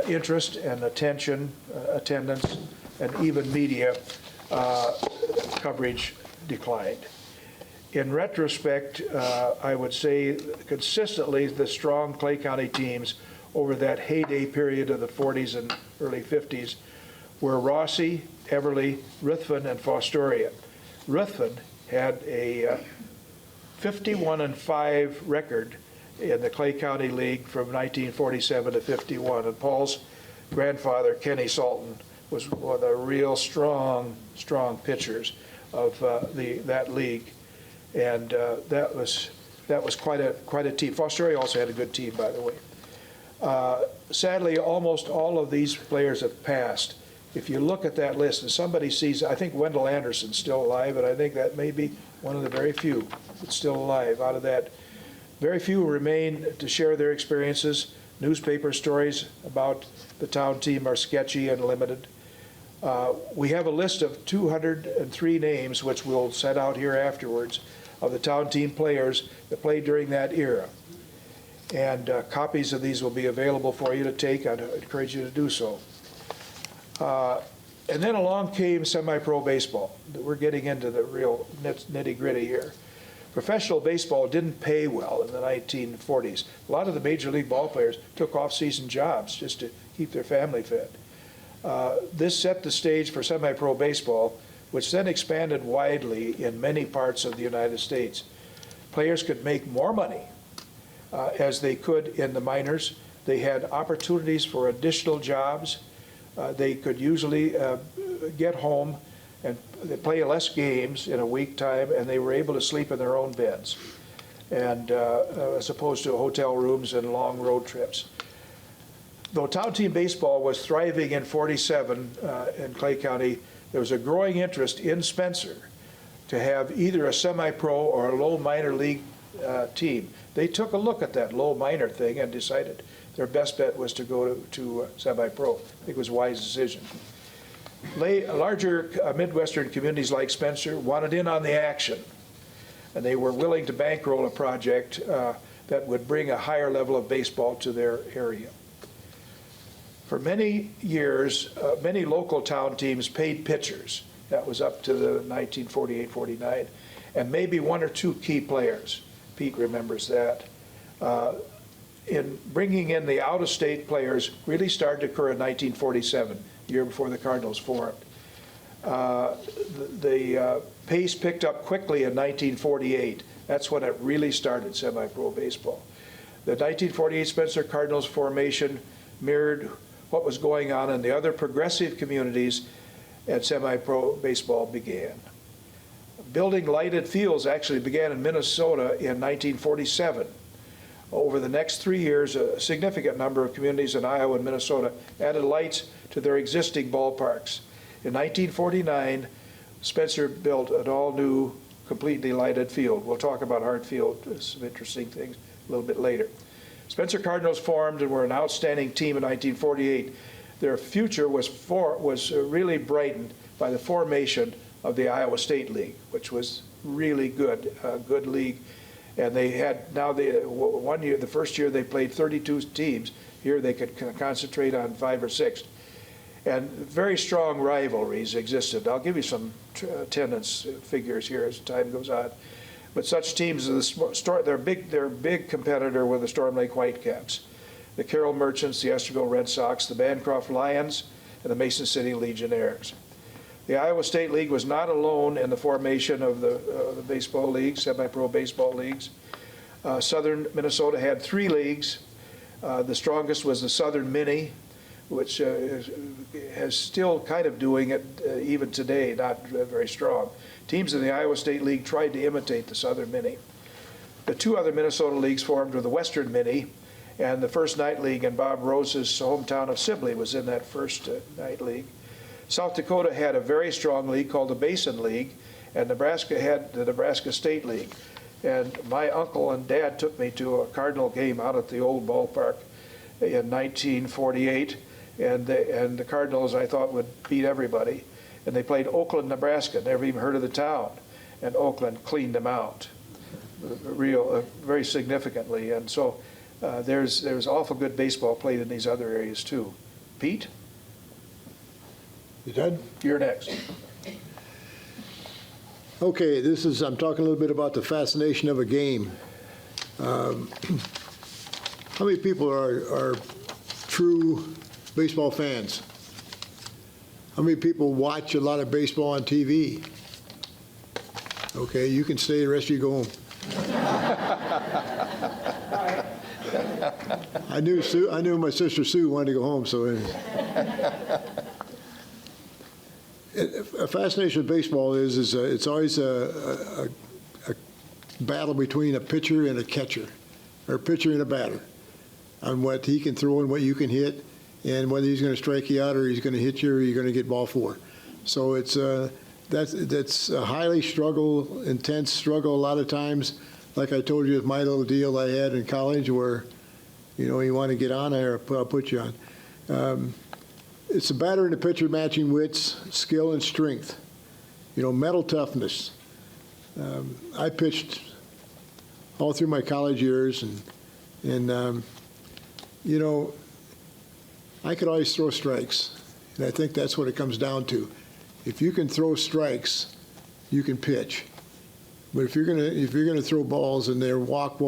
interest and attendance, and even media coverage declined. In retrospect, I would say consistently the strong Clay County teams over that heyday period of the 40s and early 50s were Rossi, Everly, Ruthven, and Fostoria. Ruthven had a 51-5 record in the Clay County League from 1947 to 51, and Paul's grandfather, Kenny Salton, was one of the real strong pitchers of that league, and that was quite a team. Fostoria also had a good team, by the way. Sadly, almost all of these players have passed. If you look at that list, and somebody sees, I think Wendell Anderson's still alive, and I think that may be one of the very few that's still alive. Out of that, very few remain to share their experiences. Newspaper stories about the town team are sketchy and limited. We have a list of 203 names, which we'll set out here afterwards, of the town team players that played during that era. And copies of these will be available for you to take. I'd encourage you to do so. And then along came semi-pro baseball. We're getting into the real nitty-gritty here. Professional baseball didn't pay well in the 1940s. A lot of the major league ball players took off-season jobs just to keep their family fed. This set the stage for semi-pro baseball, which then expanded widely in many parts of the United States. Players could make more money as they could in the minors. They had opportunities for additional jobs. They could usually get home and they play less games in a week time, and they were able to sleep in their own beds, and as opposed to hotel rooms and long road trips. Though town team baseball was thriving in '47 in Clay County, there was a growing interest in Spencer to have either a semi-pro or a low minor league team. They took a look at that low minor thing and decided their best bet was to go to semi-pro. I think it was a wise decision. Larger Midwestern communities like Spencer wanted in on the action, and they were willing to bankroll a project that would bring a higher level of baseball to their area. For many years, many local town teams paid pitchers. That was up to the 1948-49, and maybe one or two key players. Pete remembers that. In bringing in the out-of-state players really started to occur in 1947, the year before the Cardinals formed. The pace picked up quickly in 1948. That's when it really started, semi-pro baseball. The 1948 Spencer Cardinals formation mirrored what was going on in the other progressive communities, and semi-pro baseball began. Building lighted fields actually began in Minnesota in 1947. Over the next 3 years, a significant number of communities in Iowa and Minnesota added lights to their existing ballparks. In 1949, Spencer built an all-new, completely lighted field. We'll talk about Hartfield, some interesting things a little bit later. Spencer Cardinals formed and were an outstanding team in 1948. Their future was really brightened by the formation of the Iowa State League, which was really good, a good league. And they had, now one year, the first year they played 32 teams. Here they could concentrate on 5 or 6. And very strong rivalries existed. I'll give you some attendance figures here as time goes on. But such teams, they're a big competitor with the Storm Lake Whitecaps, the Carroll Merchants, the Esterville Red Sox, the Bancroft Lions, and the Mason City Legionnaires. The Iowa State League was not alone in the formation of the baseball leagues, semi-pro baseball leagues. Southern Minnesota had 3 leagues. The strongest was the Southern Mini, which is still kind of doing it even today, not very strong. Teams in the Iowa State League tried to imitate the Southern Mini. The 2 other Minnesota leagues formed were the Western Mini, and the First Night League in Bob Rose's hometown of Sibley was in that First Night League. South Dakota had a very strong league called the Basin League, and Nebraska had the Nebraska State League. And my uncle and dad took me to a Cardinal game out at the old ballpark in 1948, and the Cardinals, I thought, would beat everybody. And they played Oakland, Nebraska, never even heard of the town, and Oakland cleaned them out, very significantly. And so there's awful good baseball played in these other areas too. Pete? You done? You're next. Okay, I'm talking a little bit about the fascination of a game. How many people are true baseball fans? How many people watch a lot of baseball on TV? Okay, you can stay, the rest of you go home. I knew my sister Sue wanted to go home, so. A fascination with baseball is it's always a battle between a pitcher and a catcher, or a pitcher and a batter, on what he can throw and what you can hit, and whether he's going to strike you out or he's going to hit you or you're going to get ball 4. So it's that's a highly intense struggle a lot of times. Like I told you with my little deal I had in college where, you want to get on there, I'll put you on. It's the batter and the pitcher matching wits, skill, and strength. Mental toughness. I pitched all through my college years, and I could always throw strikes, and I think that's what it comes down to. If you can throw strikes, you can pitch. But if you're gonna throw balls in there, walk,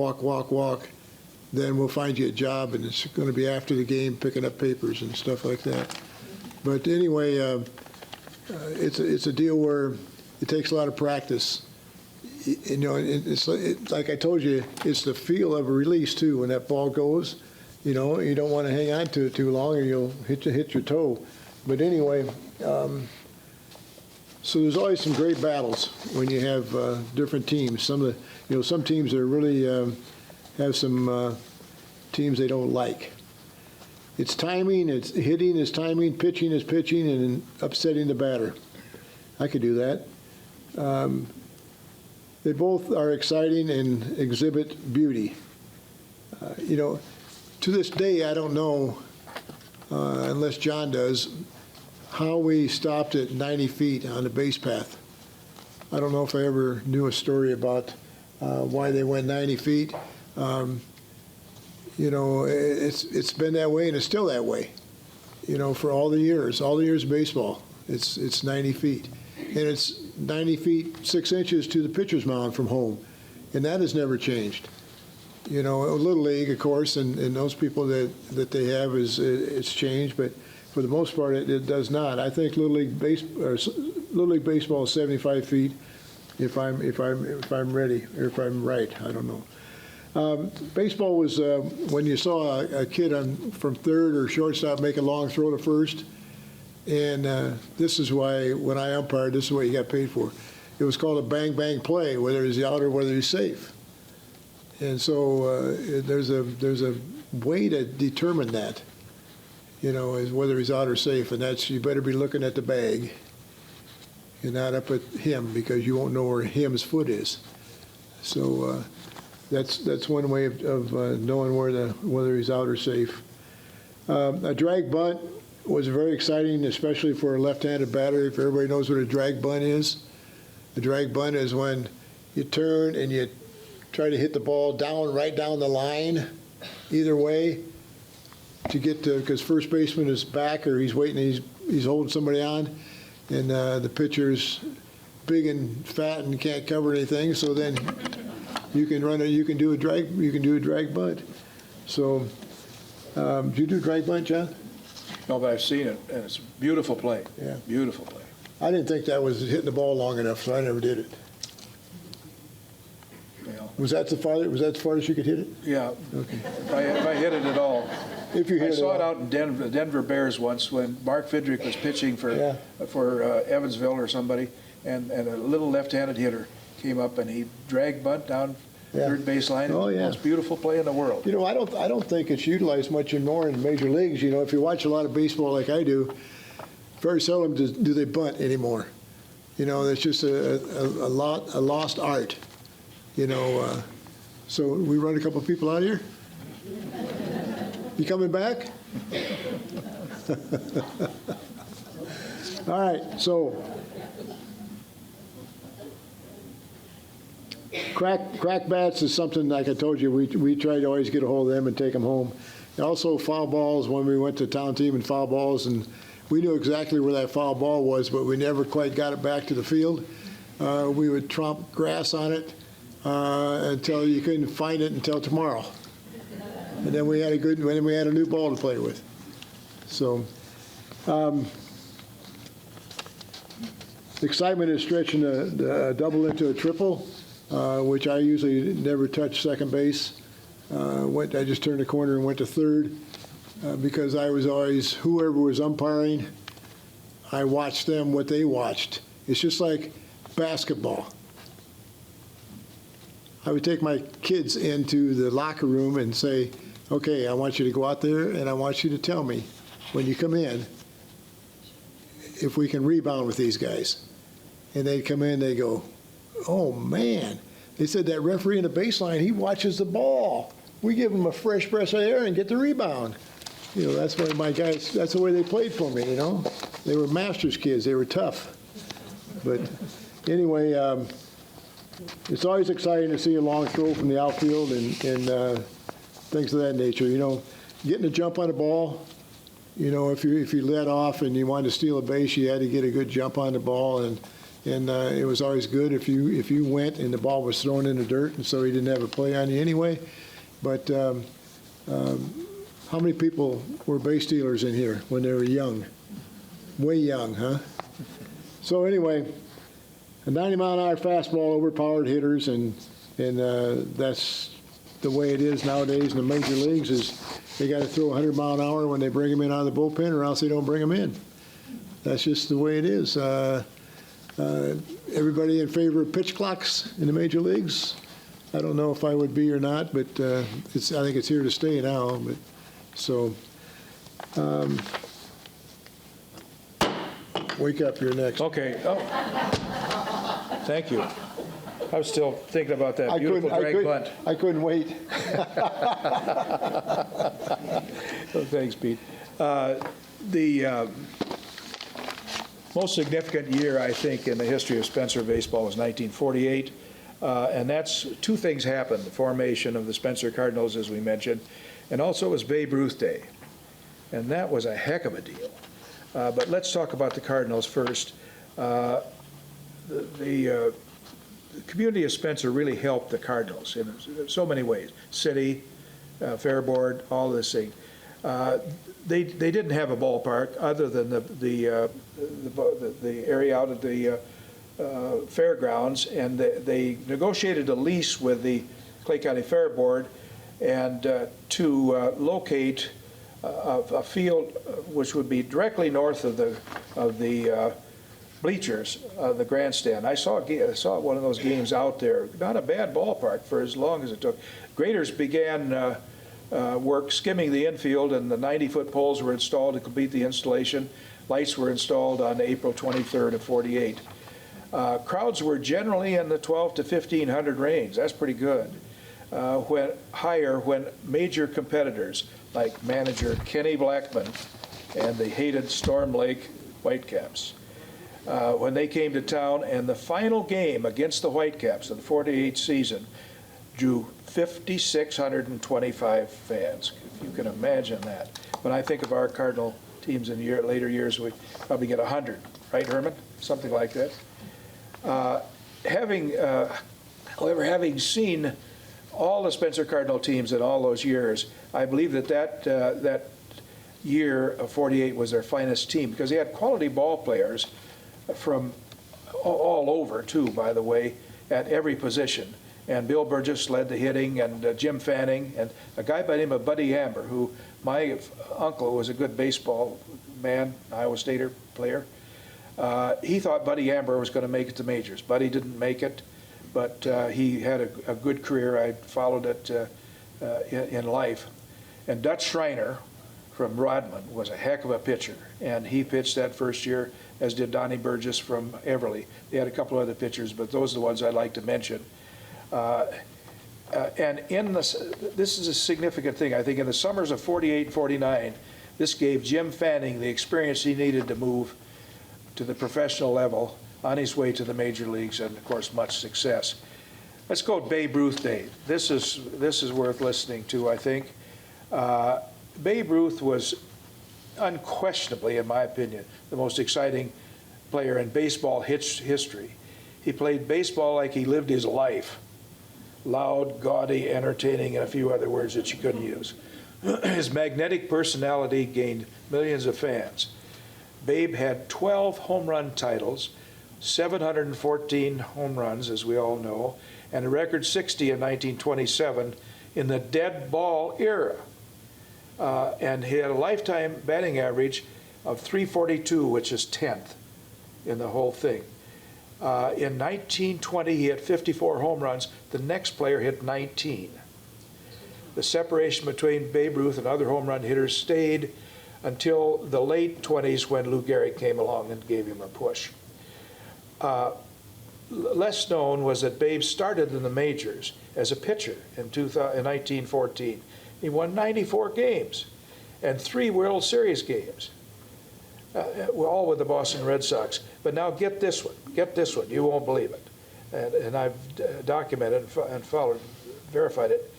then we'll find you a job, and it's gonna be after the game, picking up papers and stuff like that. But anyway, it's a deal where it takes a lot of practice. You know, it's like I told you, it's the feel of a release too. When that ball goes, you know, you don't want to hang on to it too long, or you'll hit your toe. But anyway, so there's always some great battles when you have different teams. Some teams are really have some teams they don't like. It's timing, it's hitting is timing, pitching is pitching, and upsetting the batter. I could do that. They both are exciting and exhibit beauty. You know, to this day, I don't know, unless John does, how we stopped at 90 feet on the base path. I don't know if I ever knew a story about why they went 90 feet. You know, it's been that way, and it's still that way. You know, for all the years of baseball, it's 90 feet. And it's 90 feet, 6 inches to the pitcher's mound from home. And that has never changed. You know, Little League, of course, and those people that they have it's changed, but for the most part, it does not. I think Little League baseball is 75 feet, if I'm ready, or if I'm right. I don't know. Baseball was when you saw a kid from third or shortstop make a long throw to first, and this is why when I umpired, this is what you got paid for. It was called a bang bang play, whether he's out or whether he's safe. And so there's a way to determine that. You know, is whether he's out or safe, and that's, you better be looking at the bag and not up at him, because you won't know where him's foot is. So that's one way of knowing whether he's out or safe. A drag bunt was very exciting, especially for a left-handed batter. If everybody knows what a drag bunt is, a drag bunt is when you turn and you try to hit the ball right down the line, either way, to get to, because first baseman is back, or he's waiting, he's holding somebody on, and the pitcher's big and fat and can't cover anything. So then you can do a drag bunt. So do you do drag bunt, John? No, but I've seen it, and it's a beautiful play. Yeah. Beautiful play. I didn't think that was hitting the ball long enough, so I never did it. You know. Was that the farthest you could hit it? Yeah. Okay. If I hit it at all. If you hit I it saw at it all. out in the Denver Bears once when Mark Fidrick was pitching for Yeah. Evansville or somebody, and a little left-handed hitter came up and he dragged bunt down third baseline. Oh, It was yeah. the most beautiful play in the world. You know, I don't think it's utilized much more in major leagues. You know, if you watch a lot of baseball like I do, very seldom do they bunt anymore. You know, it's just a lost art. You know, so we run a couple of people out of here. You coming back? All right, so crack bats is something, like I told you, we try to always get a hold of them and take them home. And also foul balls, when we went to town team and foul balls, and we knew exactly where that foul ball was, but we never quite got it back to the field. We would tromp grass on it until you couldn't find it until tomorrow. And then we had a new ball to play with. So excitement is stretching the double into a triple, which I usually never touch second base. I just turned the corner and went to third because I was always, whoever was umpiring, I watched them, what they watched. It's just like basketball. I would take my kids into the locker room and say, okay, I want you to go out there and I want you to tell me when you come in if we can rebound with these guys. And they'd come in, they go, oh man. They said that referee in the baseline, he watches the ball. We give him a fresh breath of air and get the rebound. You know, that's why my guys, that's the way they played for me, you know. They were masters kids, they were tough. But anyway, it's always exciting to see a long throw from the outfield and things of that nature. You know, getting a jump on the ball, you know, if you let off and you wanted to steal a base, you had to get a good jump on the ball. And And it was always good if you went and the ball was thrown in the dirt, and so he didn't have a play on you anyway. But how many people were base stealers in here when they were young? Way young, huh? So anyway, a 90-mile-an-hour fastball overpowered hitters, and that's the way it is nowadays in the major leagues. Is they got to throw 100 mile an hour when they bring them in out of the bullpen, or else they don't bring them in. That's just the way it is. Everybody in favor of pitch clocks in the major leagues? I don't know if I would be or not, but I think it's here to stay now. But so, wake up, you're next. Okay. Oh. Thank you. I was still thinking about that beautiful drag bunt. I couldn't wait. Oh, thanks, Pete. The most significant year, I think, in the history of Spencer baseball was 1948. And that's two things happened: the formation of the Spencer Cardinals, as we mentioned, and also it was Babe Ruth Day. And that was a heck of a deal. But let's talk about the Cardinals first. The community of Spencer really helped the Cardinals in so many ways. City, Fair Board, all this thing. They didn't have a ballpark other than the area out at the fairgrounds, and they negotiated a lease with the Clay County Fair Board and to locate a field which would be directly north of the bleachers, the grandstand. I saw one of those games out there. Not a bad ballpark for as long as it took. Graders began work skimming the infield, and the 90-foot poles were installed to complete the installation. Lights were installed on April 23rd of '48. Crowds were generally in the 12 to 1,500 range. That's pretty good. When major competitors like manager Kenny Blackman and the hated Storm Lake Whitecaps, when they came to town, and the final game against the Whitecaps of the '48 season drew 5,625 fans. If you can imagine that. When I think of our Cardinal teams in later years, we probably get 100, right, Herman? Something like that. However, having seen all the Spencer Cardinal teams in all those years, I believe that year of '48 was their finest team, because they had quality ball players from all over, too, by the way, at every position. And Bill Burgess led the hitting, and Jim Fanning, and a guy by the name of Buddy Amber, who my uncle was a good baseball man, Iowa Stater player. He thought Buddy Amber was going to make it to majors. Buddy didn't make it, but he had a good career. I followed it in life. And Dutch Schreiner from Rodman was a heck of a pitcher, and he pitched that first year, as did Donnie Burgess from Everly. They had a couple of other pitchers, but those are the ones I'd like to mention. And this is a significant thing. I think in the summers of '48 and '49, this gave Jim Fanning the experience he needed to move to the professional level on his way to the major leagues, and of course much success. Let's go to Babe Ruth Day. This is worth listening to, I think. Babe Ruth was unquestionably, in my opinion, the most exciting player in baseball history. He played baseball like he lived his life. Loud, gaudy, entertaining, and a few other words that you couldn't use. His magnetic personality gained millions of fans. Babe had 12 home run titles, 714 home runs, as we all know, and a record 60 in 1927 in the dead ball era. And he had a lifetime batting average of .342, which is 10th in the whole thing. In 1920, he hit 54 home runs. The next player hit 19. The separation between Babe Ruth and other home run hitters stayed until the late 20s, when Lou Gehrig came along and gave him a push. Less known was that Babe started in the majors as a pitcher in 1914. He won 94 games and 3 World Series games, all with the Boston Red Sox. But now get this one, you won't believe it. And I've documented and verified it.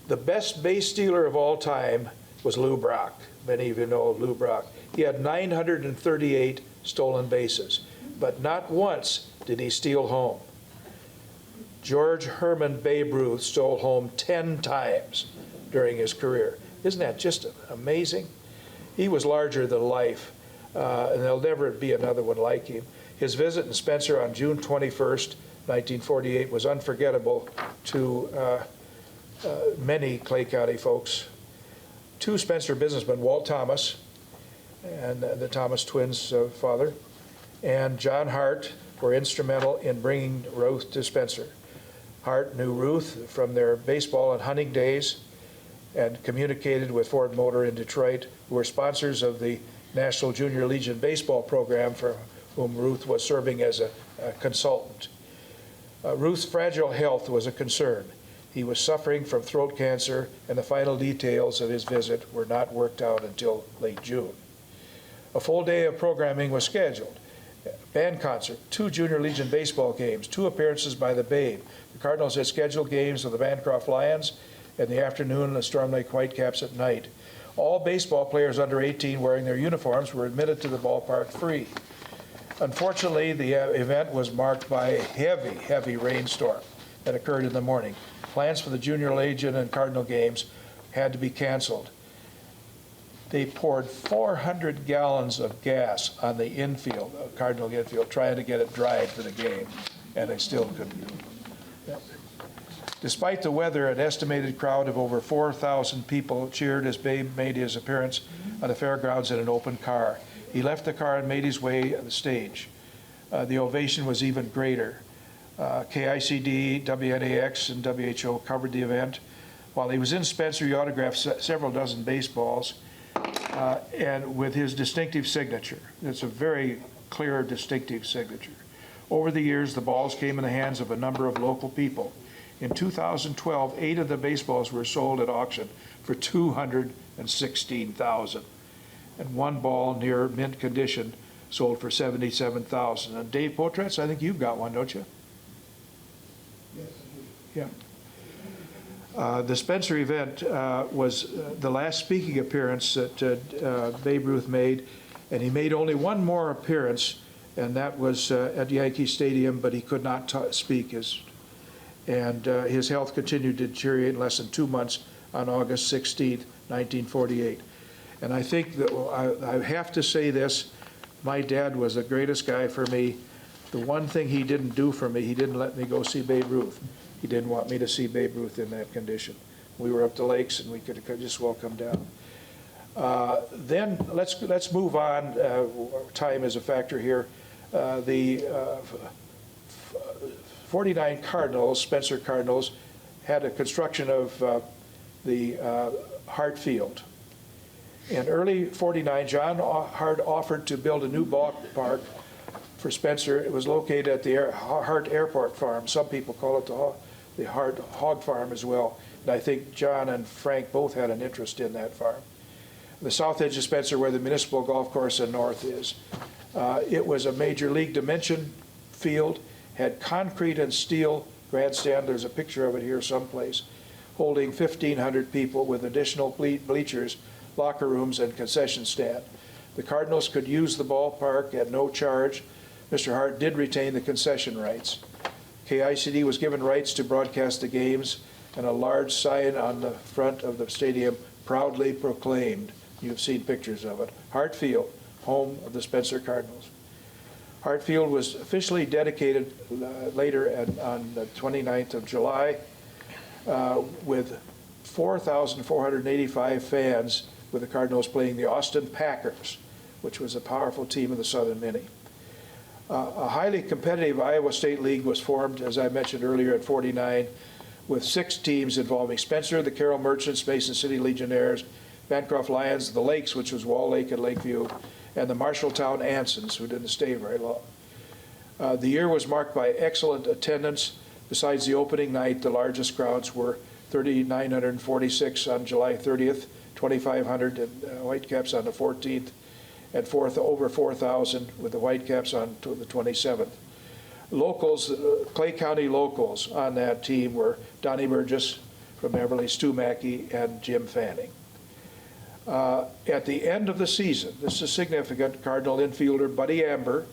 The best base stealer of all time was Lou Brock. Many of you know Lou Brock. He had 938 stolen bases. but not once did he steal home. George Herman Babe Ruth stole home 10 times during his career. Isn't that just amazing? He was larger than life, and there'll never be another one like him. His visit in Spencer on June 21st, 1948 was unforgettable to many Clay County folks. Two Spencer businessmen, Walt Thomas, and the Thomas twins' father, and John Hart were instrumental in bringing Ruth to Spencer. Hart knew Ruth from their baseball and hunting days and communicated with Ford Motor in Detroit, who were sponsors of the National Junior Legion baseball program for whom Ruth was serving as a consultant. Ruth's fragile health was a concern. He was suffering from throat cancer, and the final details of his visit were not worked out until late June. A full day of programming was scheduled. Band concert, 2 Junior Legion baseball games, 2 appearances by the Babe. The Cardinals had scheduled games of the Bancroft Lions in the afternoon and the Storm Lake Whitecaps at night. All baseball players under 18 wearing their uniforms were admitted to the ballpark free. Unfortunately, the event was marked by a heavy rainstorm that occurred in the morning. Plans for the Junior Legion and Cardinal games had to be canceled. They poured 400 gallons of gas on the infield, Cardinal infield, trying to get it dried for the game, and they still couldn't. Despite the weather, an estimated crowd of over 4,000 people cheered as Babe made his appearance on the fairgrounds in an open car. He left the car and made his way to the stage. The ovation was even greater. KICD, WNAX, and WHO covered the event. While he was in Spencer, he autographed several dozen baseballs, and with his distinctive signature. It's a very clear, distinctive signature. Over the years, the balls came in the hands of a number of local people. In 2012, 8 of the baseballs were sold at auction for $216,000, and 1 ball near mint condition sold for $77,000. And Dave Potratz, I think you've got one, don't you? Yes, I do. Yeah. The Spencer event was the last speaking appearance that Babe Ruth made, and he made only one more appearance, and that was at Yankee Stadium, but he could not speak. His health continued to deteriorate in less than 2 months on August 16th, 1948. And I think that I have to say this, my dad was the greatest guy for me. The one thing he didn't do for me, he didn't let me go see Babe Ruth. He didn't want me to see Babe Ruth in that condition. We were up the lakes, and we could just well come down. Then let's move on. Time is a factor here. The 49 Cardinals, Spencer Cardinals, had a construction of the Hart Field. In early '49, John Hart offered to build a new ballpark for Spencer. It was located at the Hart Airport Farm. Some people call it the Hart Hog Farm as well. And I think John and Frank both had an interest in that farm. The south edge of Spencer, where the Municipal Golf Course and north is. It was a major league dimension field, had concrete and steel grandstand. There's a picture of it here someplace, holding 1,500 people with additional bleachers, locker rooms, and concession stand. The Cardinals could use the ballpark at no charge. Mr. Hart did retain the concession rights. KICD was given rights to broadcast the games, and a large sign on the front of the stadium proudly proclaimed, you've seen pictures of it, Hart Field, home of the Spencer Cardinals. Hart Field was officially dedicated later on the 29th of July with 4,485 fans, with the Cardinals playing the Austin Packers, which was a powerful team of the Southern Mini. A highly competitive Iowa State League was formed, as I mentioned earlier, at '49, with 6 teams involving Spencer, the Carroll Merchants, Mason City Legionnaires, Bancroft Lions, the Lakes, which was Wall Lake and Lakeview, and the Marshalltown Hansens, who didn't stay very long. The year was marked by excellent attendance. Besides the opening night, the largest crowds were 3,946 on July 30th, 2,500 at Whitecaps on the 14th, and over 4,000 with the Whitecaps on the 27th. Locals, Clay County locals on that team were Donnie Burgess from Everly, Stu Mackey, and Jim Fanning. At the end of the season, this is significant, Cardinal infielder Buddy Amber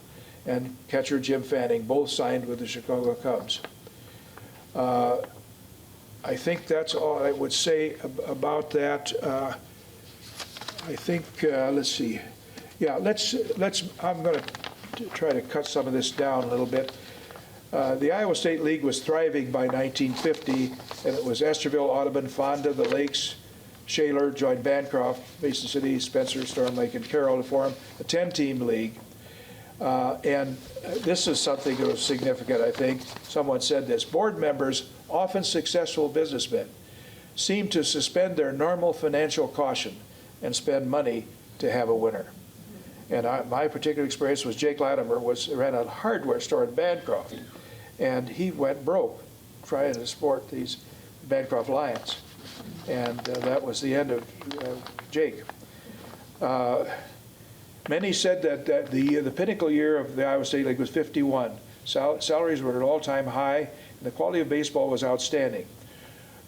and catcher Jim Fanning, both signed with the Chicago Cubs. I think that's all I would say about that. I think, let's see. Yeah, I'm going to try to cut some of this down a little bit. The Iowa State League was thriving by 1950, and it was Esterville, Audubon, Fonda, the Lakes, Shaler joined Bancroft, Mason City, Spencer, Storm Lake, and Carroll to form a 10-team league. And this is something that was significant, I think. Someone said this: board members, often successful businessmen, seem to suspend their normal financial caution and spend money to have a winner. And my particular experience was Jake Latimer ran a hardware store in Bancroft, and he went broke trying to support these Bancroft Lions. And that was the end of Jake. Many said that the pinnacle year of the Iowa State League was 51. Salaries were at an all-time high, and the quality of baseball was outstanding.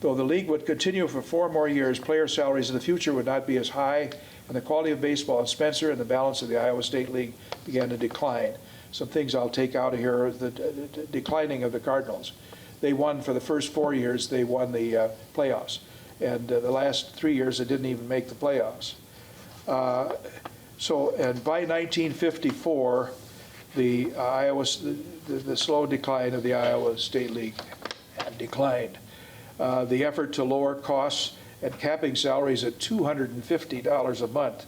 Though the league would continue for 4 more years, player salaries in the future would not be as high, and the quality of baseball in Spencer and the balance of the Iowa State League began to decline. Some things I'll take out of here: the declining of the Cardinals. They won for the first 4 years, they won the playoffs. And the last 3 years, they didn't even make the playoffs. And by 1954, the slow decline of the Iowa State League had declined. The effort to lower costs and capping salaries at $250 a month.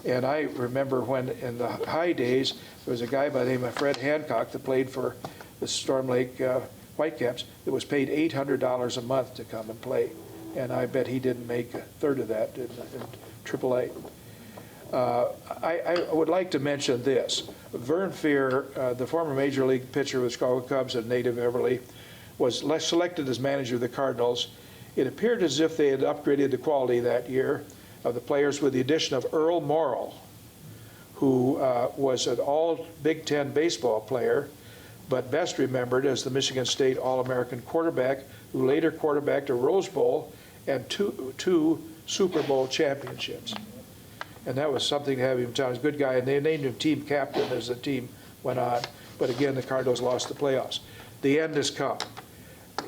And I remember when, in the high days, there was a guy by the name of Fred Hancock that played for the Storm Lake Whitecaps that was paid $800 a month to come and play. And I bet he didn't make a third of that in AAA. I would like to mention this. Vern Fear, the former Major League pitcher with the Chicago Cubs and native Everly, was selected as manager of the Cardinals. It appeared as if they had upgraded the quality that year of the players with the addition of Earl Morrill, who was an all Big Ten baseball player, but best remembered as the Michigan State All-American quarterback, who later quarterbacked a Rose Bowl and two Super Bowl championships. And that was something to have him down. He's a good guy, and they named him team captain as the team went on. But again, the Cardinals lost the playoffs. The end has come.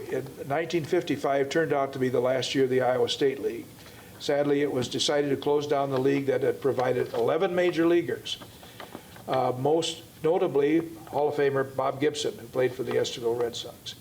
In 1955 turned out to be the last year of the Iowa State League. Sadly, it was decided to close down the league that had provided 11 major leaguers. Most notably, Hall of Famer Bob Gibson, who played for the Esterville Red Sox.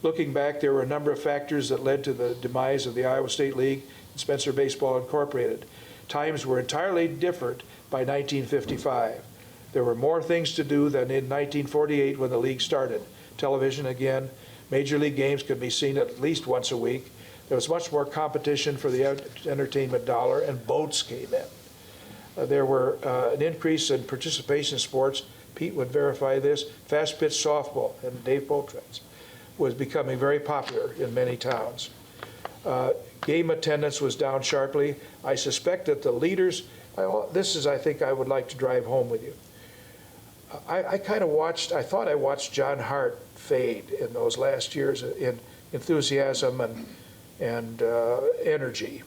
Looking back, there were a number of factors that led to the demise of the Iowa State League and Spencer Baseball Incorporated. Times were entirely different by 1955. There were more things to do than in 1948 when the league started. Television again, major league games could be seen at least once a week. There was much more competition for the entertainment dollar, and boats came in. There were an increase in participation in sports. Pete would verify this. Fast pitch softball, and Dave Potratz, was becoming very popular in many towns. Game attendance was down sharply. I suspect that the leaders, this is, I think, I would like to drive home with you. I thought I watched John Hart fade in those last years in enthusiasm and energy.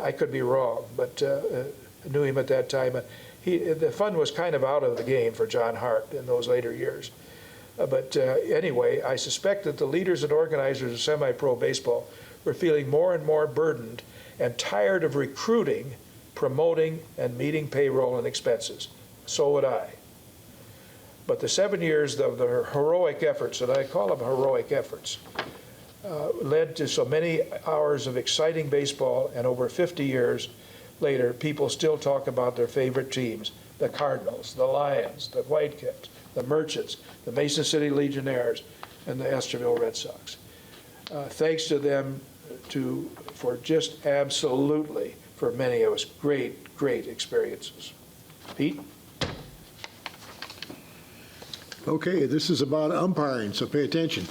I could be wrong, but I knew him at that time. The fun was kind of out of the game for John Hart in those later years. But anyway, I suspect that the leaders and organizers of semi-pro baseball were feeling more and more burdened and tired of recruiting, promoting, and meeting payroll and expenses. So would I. But the 7 years of their heroic efforts, and I call them heroic efforts, led to so many hours of exciting baseball, and over 50 years later, people still talk about their favorite teams: the Cardinals, the Lions, the Whitecaps, the Merchants, the Mason City Legionnaires, and the Esterville Red Sox. Thanks to them for just absolutely, for many of us, great, great experiences. Pete? Okay, this is about umpiring, so pay attention.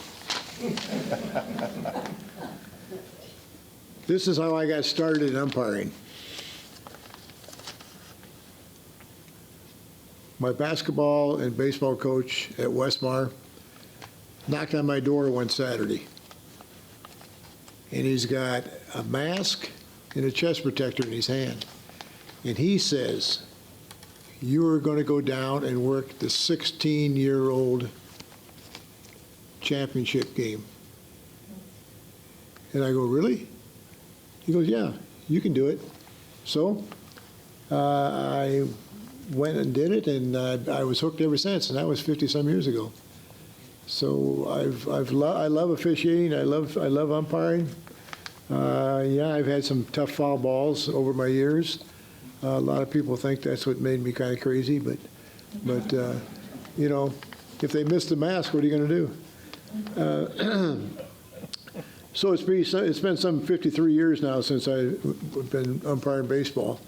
This is how I got started in umpiring. My basketball and baseball coach at Westmar knocked on my door one Saturday. And he's got a mask and a chest protector in his hand. And he says, you are going to go down and work the 16-year-old championship game. And I go, really? He goes, yeah, you can do it. So I went and did it, and I was hooked ever since, and that was 50-some years ago. So I love officiating. I love umpiring. Yeah, I've had some tough foul balls over my years. A lot of people think that's what made me kind of crazy, but you know, if they miss the mask, what are you going to do? So it's been some 53 years now since I've been umpiring baseball,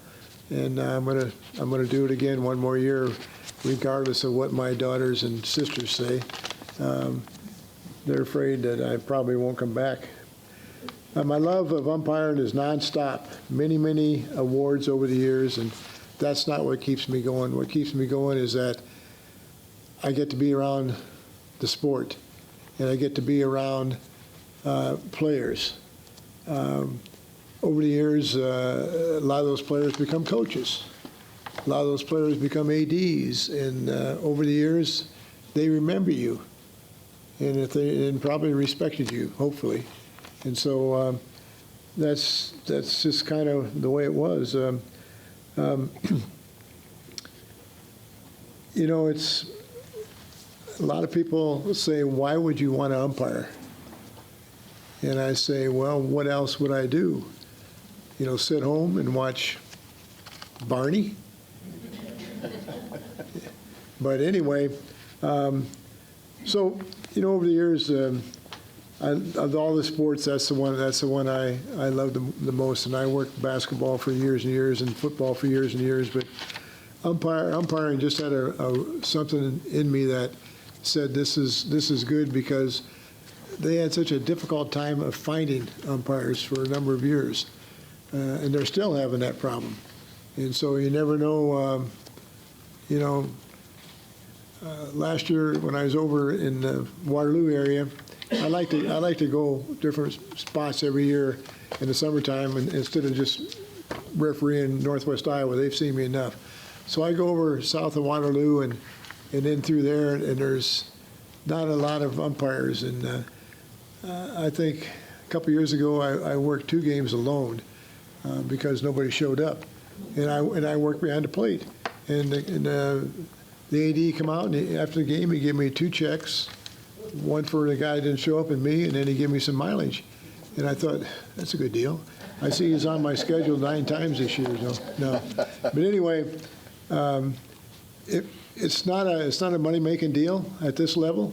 and I'm gonna do it again one more year, regardless of what my daughters and sisters say. They're afraid that I probably won't come back. My love of umpiring is nonstop. Many awards over the years, and that's not what keeps me going. What keeps me going is that I get to be around the sport, and I get to be around players. Over the years, a lot of those players become coaches. A lot of those players become ADs, and over the years, they remember you, and probably respected you, hopefully. And so that's just kind of the way it was. You know, it's a lot of people say, "Why would you want to umpire?" And I say, "Well, what else would I do? You know, sit home and watch Barney?" But anyway, so you know, over the years. Of all the sports, that's the one I love the most. And I worked basketball for years and years, and football for years and years. But umpiring just had something in me that said this is good, because they had such a difficult time of finding umpires for a number of years, and they're still having that problem. And so you never know. You know, last year when I was over in the Waterloo area. I like to go different spots every year in the summertime, and instead of just refereeing Northwest Iowa, they've seen me enough. So I go over south of Waterloo and then through there, and there's not a lot of umpires. And I think a couple years ago I worked 2 games alone because nobody showed up, and I worked behind the plate. And the AD come out, and after the game he gave me 2 checks. One for the guy who didn't show up and me, and then he gave me some mileage. And I thought, that's a good deal. I see he's on my schedule 9 times this year. No. But anyway, it's not a money-making deal at this level.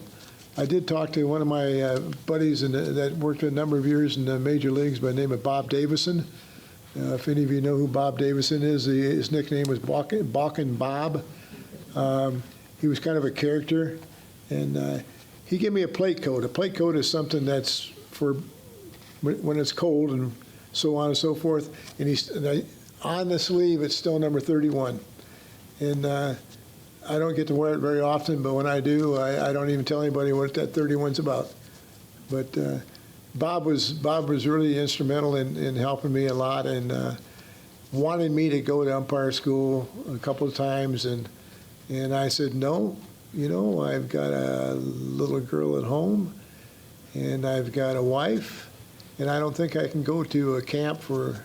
I did talk to one of my buddies that worked a number of years in the major leagues by the name of Bob Davison. If any of you know who Bob Davison is, his nickname was Balkan Bob. He was kind of a character, and he gave me a plate coat. A plate coat is something that's for when it's cold and so on and so forth. And on the sleeve, it's still number 31. And I don't get to wear it very often, but when I do, I don't even tell anybody what that 31's about. But Bob was really instrumental in helping me a lot, and wanted me to go to umpire school a couple of times. And I said, no. You know, I've got a little girl at home, and I've got a wife, and I don't think I can go to a camp for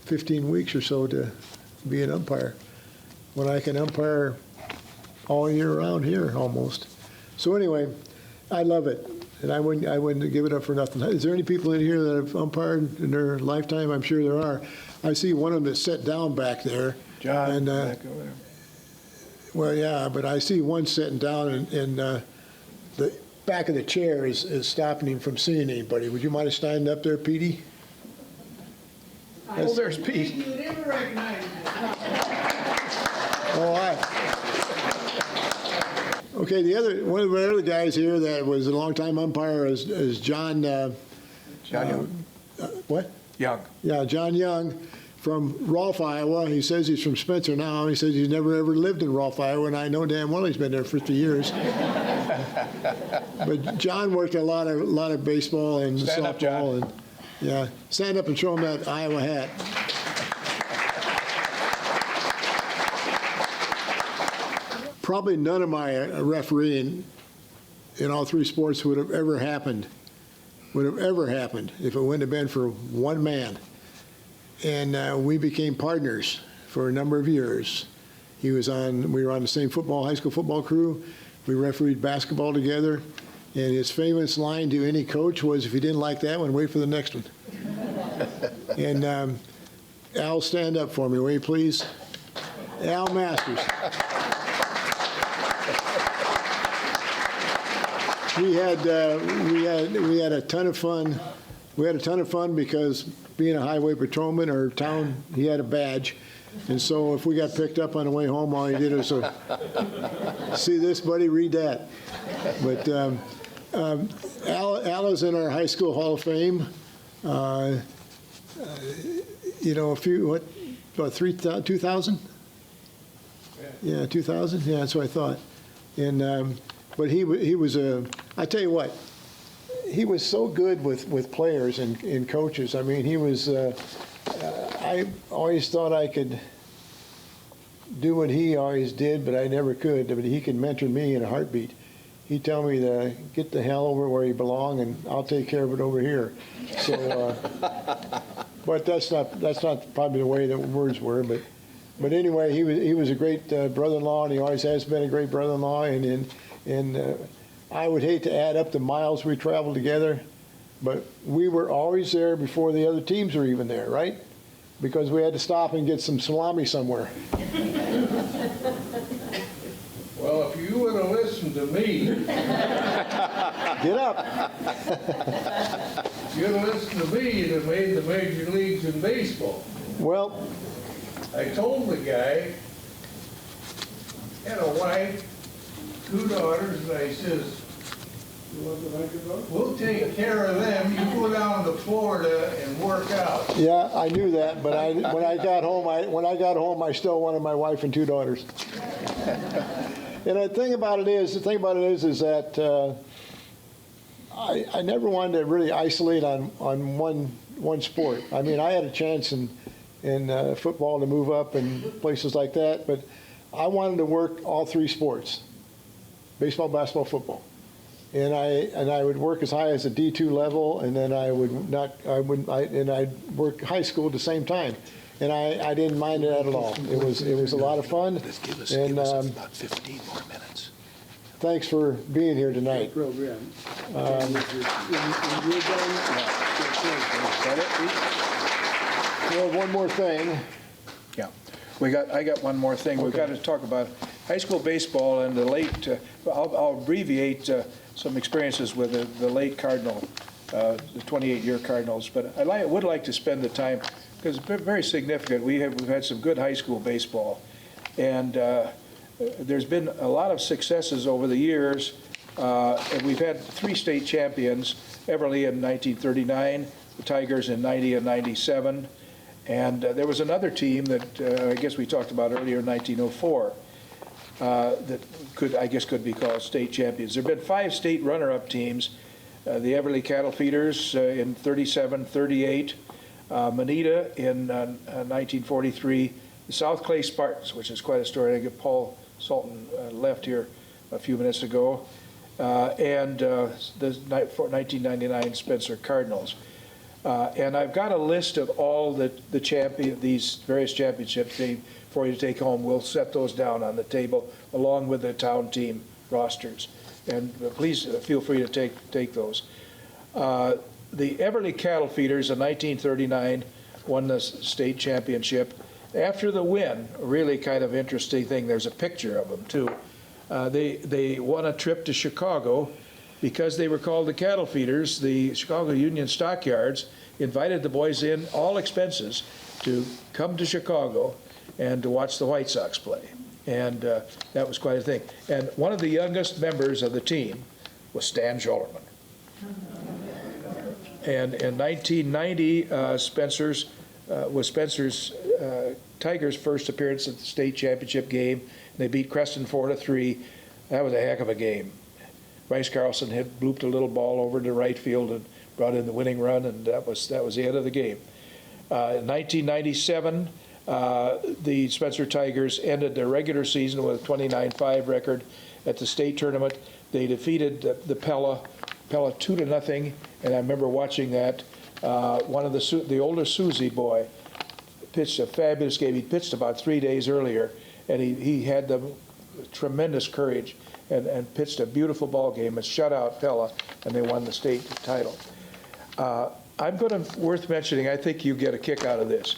15 weeks or so to be an umpire, when I can umpire all year round here almost. So anyway, I love it, and I wouldn't give it up for nothing. Is there any people in here that have umpired in their lifetime? I'm sure there are. I see one of them that's set down back there. John, and, back over there. Well, yeah, but I see one sitting down, and the back of the chair is stopping him from seeing anybody. Would you mind standing up there, Petey? Oh, there's Pete. You never recognize me. Oh, okay, one of the other guys here that was a longtime umpire is John. John Young. What? Young. Yeah, John Young from Rolfe, Iowa. He says he's from Spencer now. He says he's never ever lived in Rolfe, Iowa, and I know damn well he's been there for 50 years. But John worked a lot of baseball and Stand softball. up, John. And yeah, stand up and show him that Iowa hat. probably none of my refereeing in all three sports would have ever happened if it wouldn't have been for one man. And we became partners for a number of years. We were on the same high school football crew. We refereed basketball together. And his famous line to any coach was, if you didn't like that one, wait for the next one. And Al, stand up for me, will you please? Al Masters. We had a ton of fun. We had a ton of fun because being a highway patrolman or town, he had a badge. And so if we got picked up on the way home, all he did was see this, buddy, read that. But Al is in our high school Hall of Fame. You know, 2000? Yeah, 2000? Yeah, that's what I thought. And but he was I tell you what, he was so good with players and coaches. I mean, he was, I always thought I could do what he always did, but I never could. But he could mentor me in a heartbeat. He'd tell me to get the hell over where you belong, and I'll take care of it over here. So, but that's not probably the way the words were. But anyway, he was a great brother-in-law, and he always has been a great brother-in-law. And I would hate to add up the miles we traveled together, but we were always there before the other teams were even there, right? Because we had to stop and get some salami somewhere. Well, if you would have listened to me, Get up. if you'd have listened to me, you'd have made the major leagues in baseball. Well, I told the guy, had a wife, 2 daughters, and I says, we'll take care of them. You go down to Florida and work out. yeah, I knew that, but when I got home, I still wanted my wife and 2 daughters. And the thing about it is that I never wanted to really isolate on one sport. I mean, I had a chance in football to move up and places like that, but I wanted to work all 3 sports: baseball, basketball, football. And I would work as high as a D2 level, and then I'd work high school at the same time. And I didn't mind that at all. It was a lot of fun. And about 15 more minutes. thanks for being here tonight. Program. Well, one more thing. Yeah, I got one more thing. We've got to talk about high school baseball and the late, I'll abbreviate some experiences with the late Cardinal, the 28-year Cardinals, but I would like to spend the time, because it's very significant. We've had some good high school baseball, and there's been a lot of successes over the years, and we've had 3 state champions: Everly in 1939, the Tigers in 90 and 97, and there was another team that I guess we talked about earlier in 1904 that could be called state champions. There have been 5 state runner-up teams: the Everly Cattle Feeders in 37, 38, Manita in 1943, the South Clay Spartans, which is quite a story. I think Paul Salton left here a few minutes ago, and the 1999 Spencer Cardinals. And I've got a list of all these various championship teams for you to take home. We'll set those down on the table along with the town team rosters. And please feel free to take those. The Everly Cattle Feeders in 1939 won the state championship. After the win, a really kind of interesting thing, there's a picture of them too. They won a trip to Chicago because they were called the Cattle Feeders. The Chicago Union Stockyards invited the boys in, all expenses, to come to Chicago and to watch the White Sox play. And that was quite a thing. And one of the youngest members of the team was Stan Schollerman. And in 1990, Spencer's Tigers' first appearance at the state championship game. They beat Creston 4-3. That was a heck of a game. Bryce Carlson had blooped a little ball over to right field and brought in the winning run, and that was the end of the game. In 1997, The Spencer Tigers ended their regular season with a 29-5 record at the state tournament. They defeated the Pella 2-0, and I remember watching that. One of the older Susie boy pitched a fabulous game. He pitched about 3 days earlier, and he had the tremendous courage and pitched a beautiful ball game and shut out Pella, and they won the state title. Worth mentioning, I think you get a kick out of this.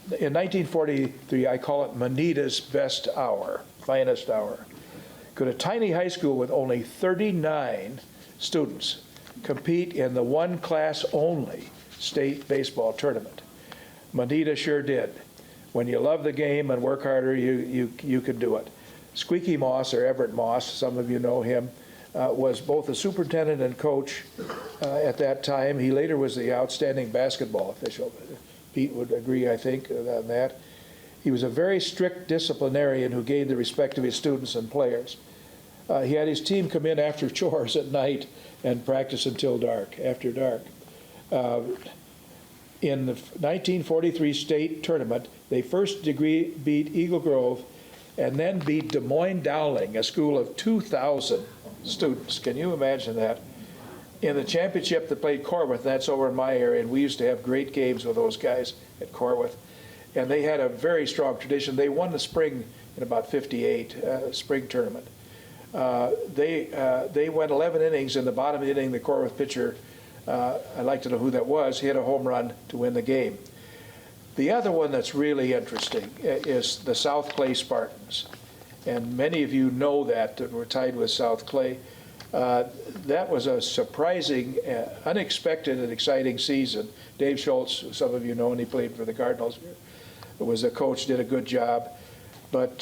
In 1943, I call it Manita's best hour, finest hour. Could a tiny high school with only 39 students compete in the one class only state baseball tournament? Manita sure did. When you love the game and work harder, you can do it. Squeaky Moss, or Everett Moss, some of you know him, was both a superintendent and coach at that time. He later was the outstanding basketball official. Pete would agree, I think, on that. He was a very strict disciplinarian who gained the respect of his students and players. He had his team come in after chores at night and practice until dark, after dark. In the 1943 state tournament, they first degree beat Eagle Grove and then beat Des Moines Dowling, a school of 2,000 students. Can you imagine that? In the championship, they played Corwith. That's over in my area, and we used to have great games with those guys at Corwith. And they had a very strong tradition. They won the spring in about 58, spring tournament. They went 11 innings. In the bottom inning, the Corwith pitcher, I'd like to know who that was, hit a home run to win the game. The other one that's really interesting is the South Clay Spartans. And many of you know that we're tied with South Clay. That was a surprising, unexpected, and exciting season. Dave Schultz, who some of you know, and he played for the Cardinals, was a coach, did a good job. But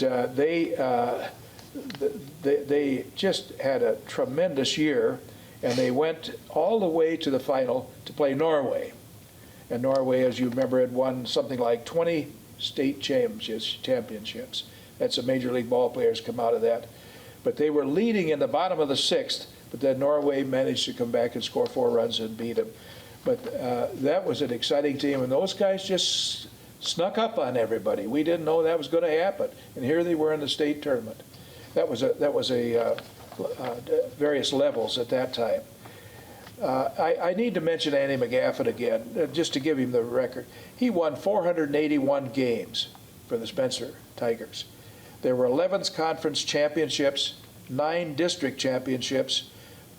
they just had a tremendous year, and they went all the way to the final to play Norway. And Norway, as you remember, had won something like 20 state championships. That's a Major League ball players come out of that. But they were leading in the bottom of the sixth, but then Norway managed to come back and score 4 runs and beat them. But that was an exciting team, and those guys just snuck up on everybody. We didn't know that was going to happen, and here they were in the state tournament. That was various levels at that time. I need to mention Andy McGaffin again, just to give him the record. He won 481 games for the Spencer Tigers. There were 11 conference championships, 9 district championships,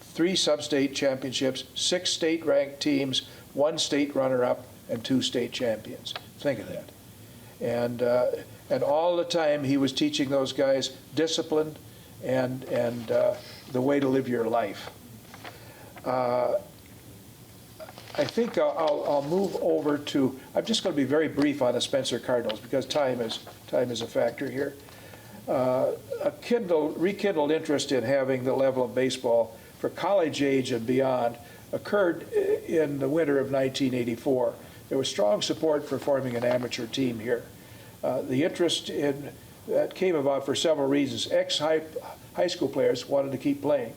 3 sub-state championships, 6 state-ranked teams, 1 state runner-up, and 2 state champions. Think of that. And all the time he was teaching those guys discipline and the way to live your life. I think I'll move over to, I'm just going to be very brief on the Spencer Cardinals because time is a factor here. A rekindled interest in having the level of baseball for college age and beyond occurred in the winter of 1984. There was strong support for forming an amateur team here. The interest in that came about for several reasons. Ex-high school players wanted to keep playing,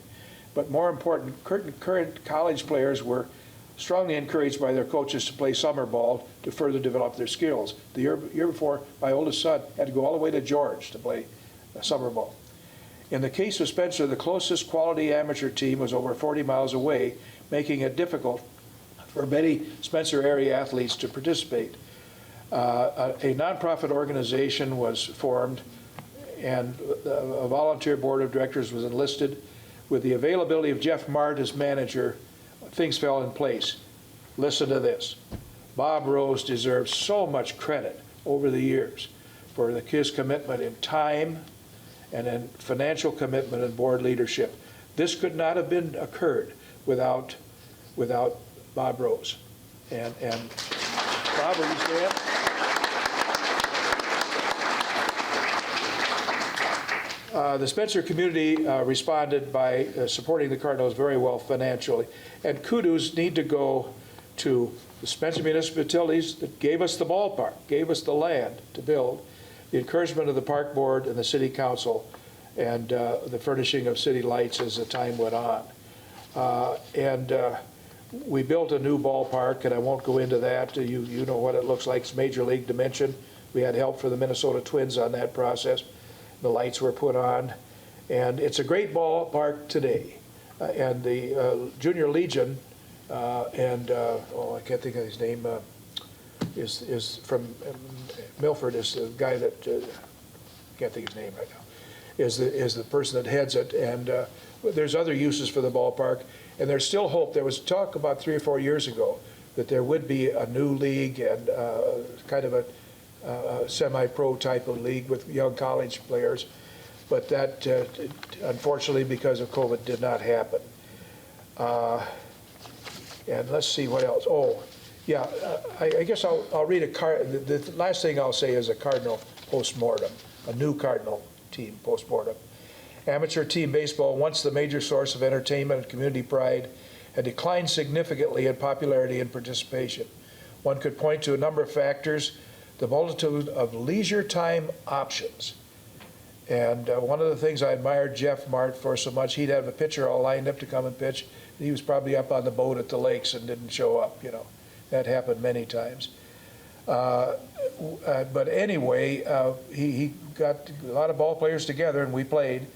but more important, current college players were strongly encouraged by their coaches to play summer ball to further develop their skills. The year before, my oldest son had to go all the way to George to play summer ball. In the case of Spencer, the closest quality amateur team was over 40 miles away, making it difficult for many Spencer area athletes to participate. A nonprofit organization was formed, and a volunteer board of directors was enlisted. With the availability of Jeff Mart as manager, things fell in place. Listen to this. Bob Rose deserves so much credit over the years for his commitment in time and in financial commitment and board leadership. This could not have been occurred without Bob Rose. And Bob, will you stand? The Spencer community responded by supporting the Cardinals very well financially. And kudos need to go to the Spencer Municipal Utilities that gave us the ballpark, gave us the land to build, the encouragement of the park board and the city council, and the furnishing of city lights as the time went on. We built a new ballpark, and I won't go into that. You know what it looks like. It's major league dimension, We had help for the Minnesota Twins on that process. The lights were put on, and it's a great ballpark today. And the Junior Legion I can't think of his name, is from Milford, is the guy that, can't think of his name right now, is the person that heads it. And there's other uses for the ballpark, and there's still hope. There was talk about 3 or 4 years ago that there would be a new league and kind of a semi-pro type of league with young college players, but that unfortunately because of COVID did not happen. And let's see what else. Oh, yeah, I guess I'll read the last thing I'll say is a Cardinal postmortem, a new Cardinal team postmortem. Amateur team baseball, once the major source of entertainment and community pride, had declined significantly in popularity and participation. One could point to a number of factors, the multitude of leisure time options. And one of the things I admired Jeff Mart for so much, he'd have a pitcher all lined up to come and pitch. He was probably up on the boat at the lakes and didn't show up, you know. That happened many times. But anyway, he got a lot of ball players together and we played.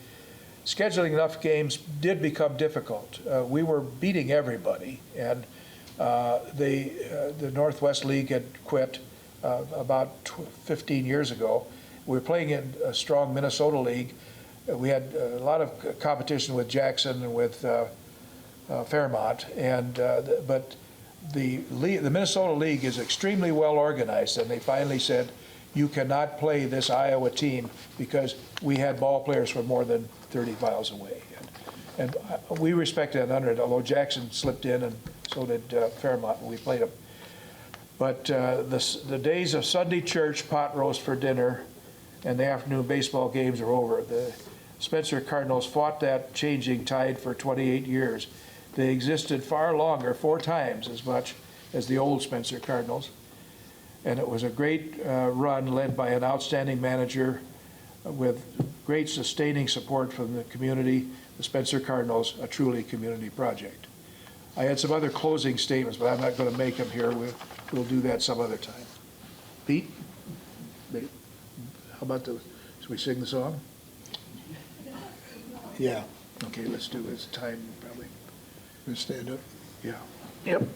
Scheduling enough games did become difficult. We were beating everybody, and the Northwest League had quit about 15 years ago. We were playing in a strong Minnesota League. We had a lot of competition with Jackson and with Fairmont, but the Minnesota League is extremely well organized, and they finally said, you cannot play this Iowa team because we had ball players from more than 30 miles away. And we respected and honored it, although Jackson slipped in and so did Fairmont when we played them. But the days of Sunday church, pot roast for dinner, and the afternoon baseball games are over. The Spencer Cardinals fought that changing tide for 28 years. They existed far longer, 4 times as much as the old Spencer Cardinals. And it was a great run led by an outstanding manager with great sustaining support from the community. The Spencer Cardinals, a truly community project. I had some other closing statements, but I'm not going to make them here. We'll do that some other time. Pete? How about should we sing the song? Yeah. Okay, let's do it. It's time, probably. Let's stand up. Yeah. Yep.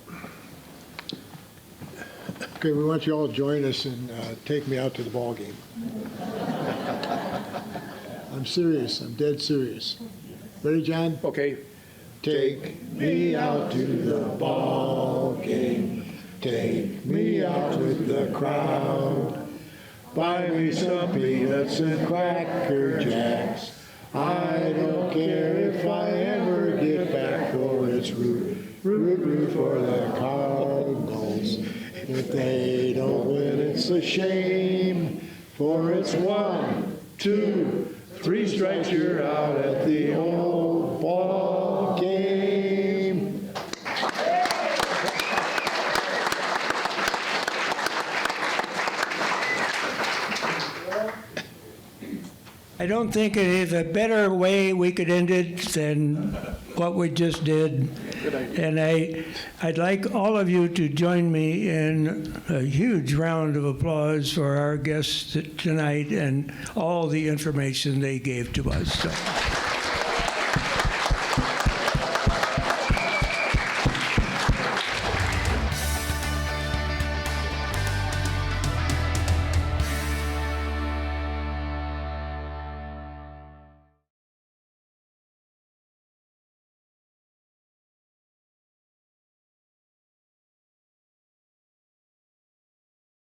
Okay, we want you all to join us and take me out to the ball game. I'm serious. I'm dead serious. Ready, John? Okay. Take me out to the ball game. Take me out with the crowd. Buy me some peanuts and Cracker Jacks. I don't care if I ever get back, for it's root for the Cardinals. If they don't win, it's a shame, for it's 1, 2, 3 strikes, you're out at the old ball game. I don't think there's a better way we could end it than what we just did. And I'd like all of you to join me in a huge round of applause for our guests tonight and all the information they gave to us. So.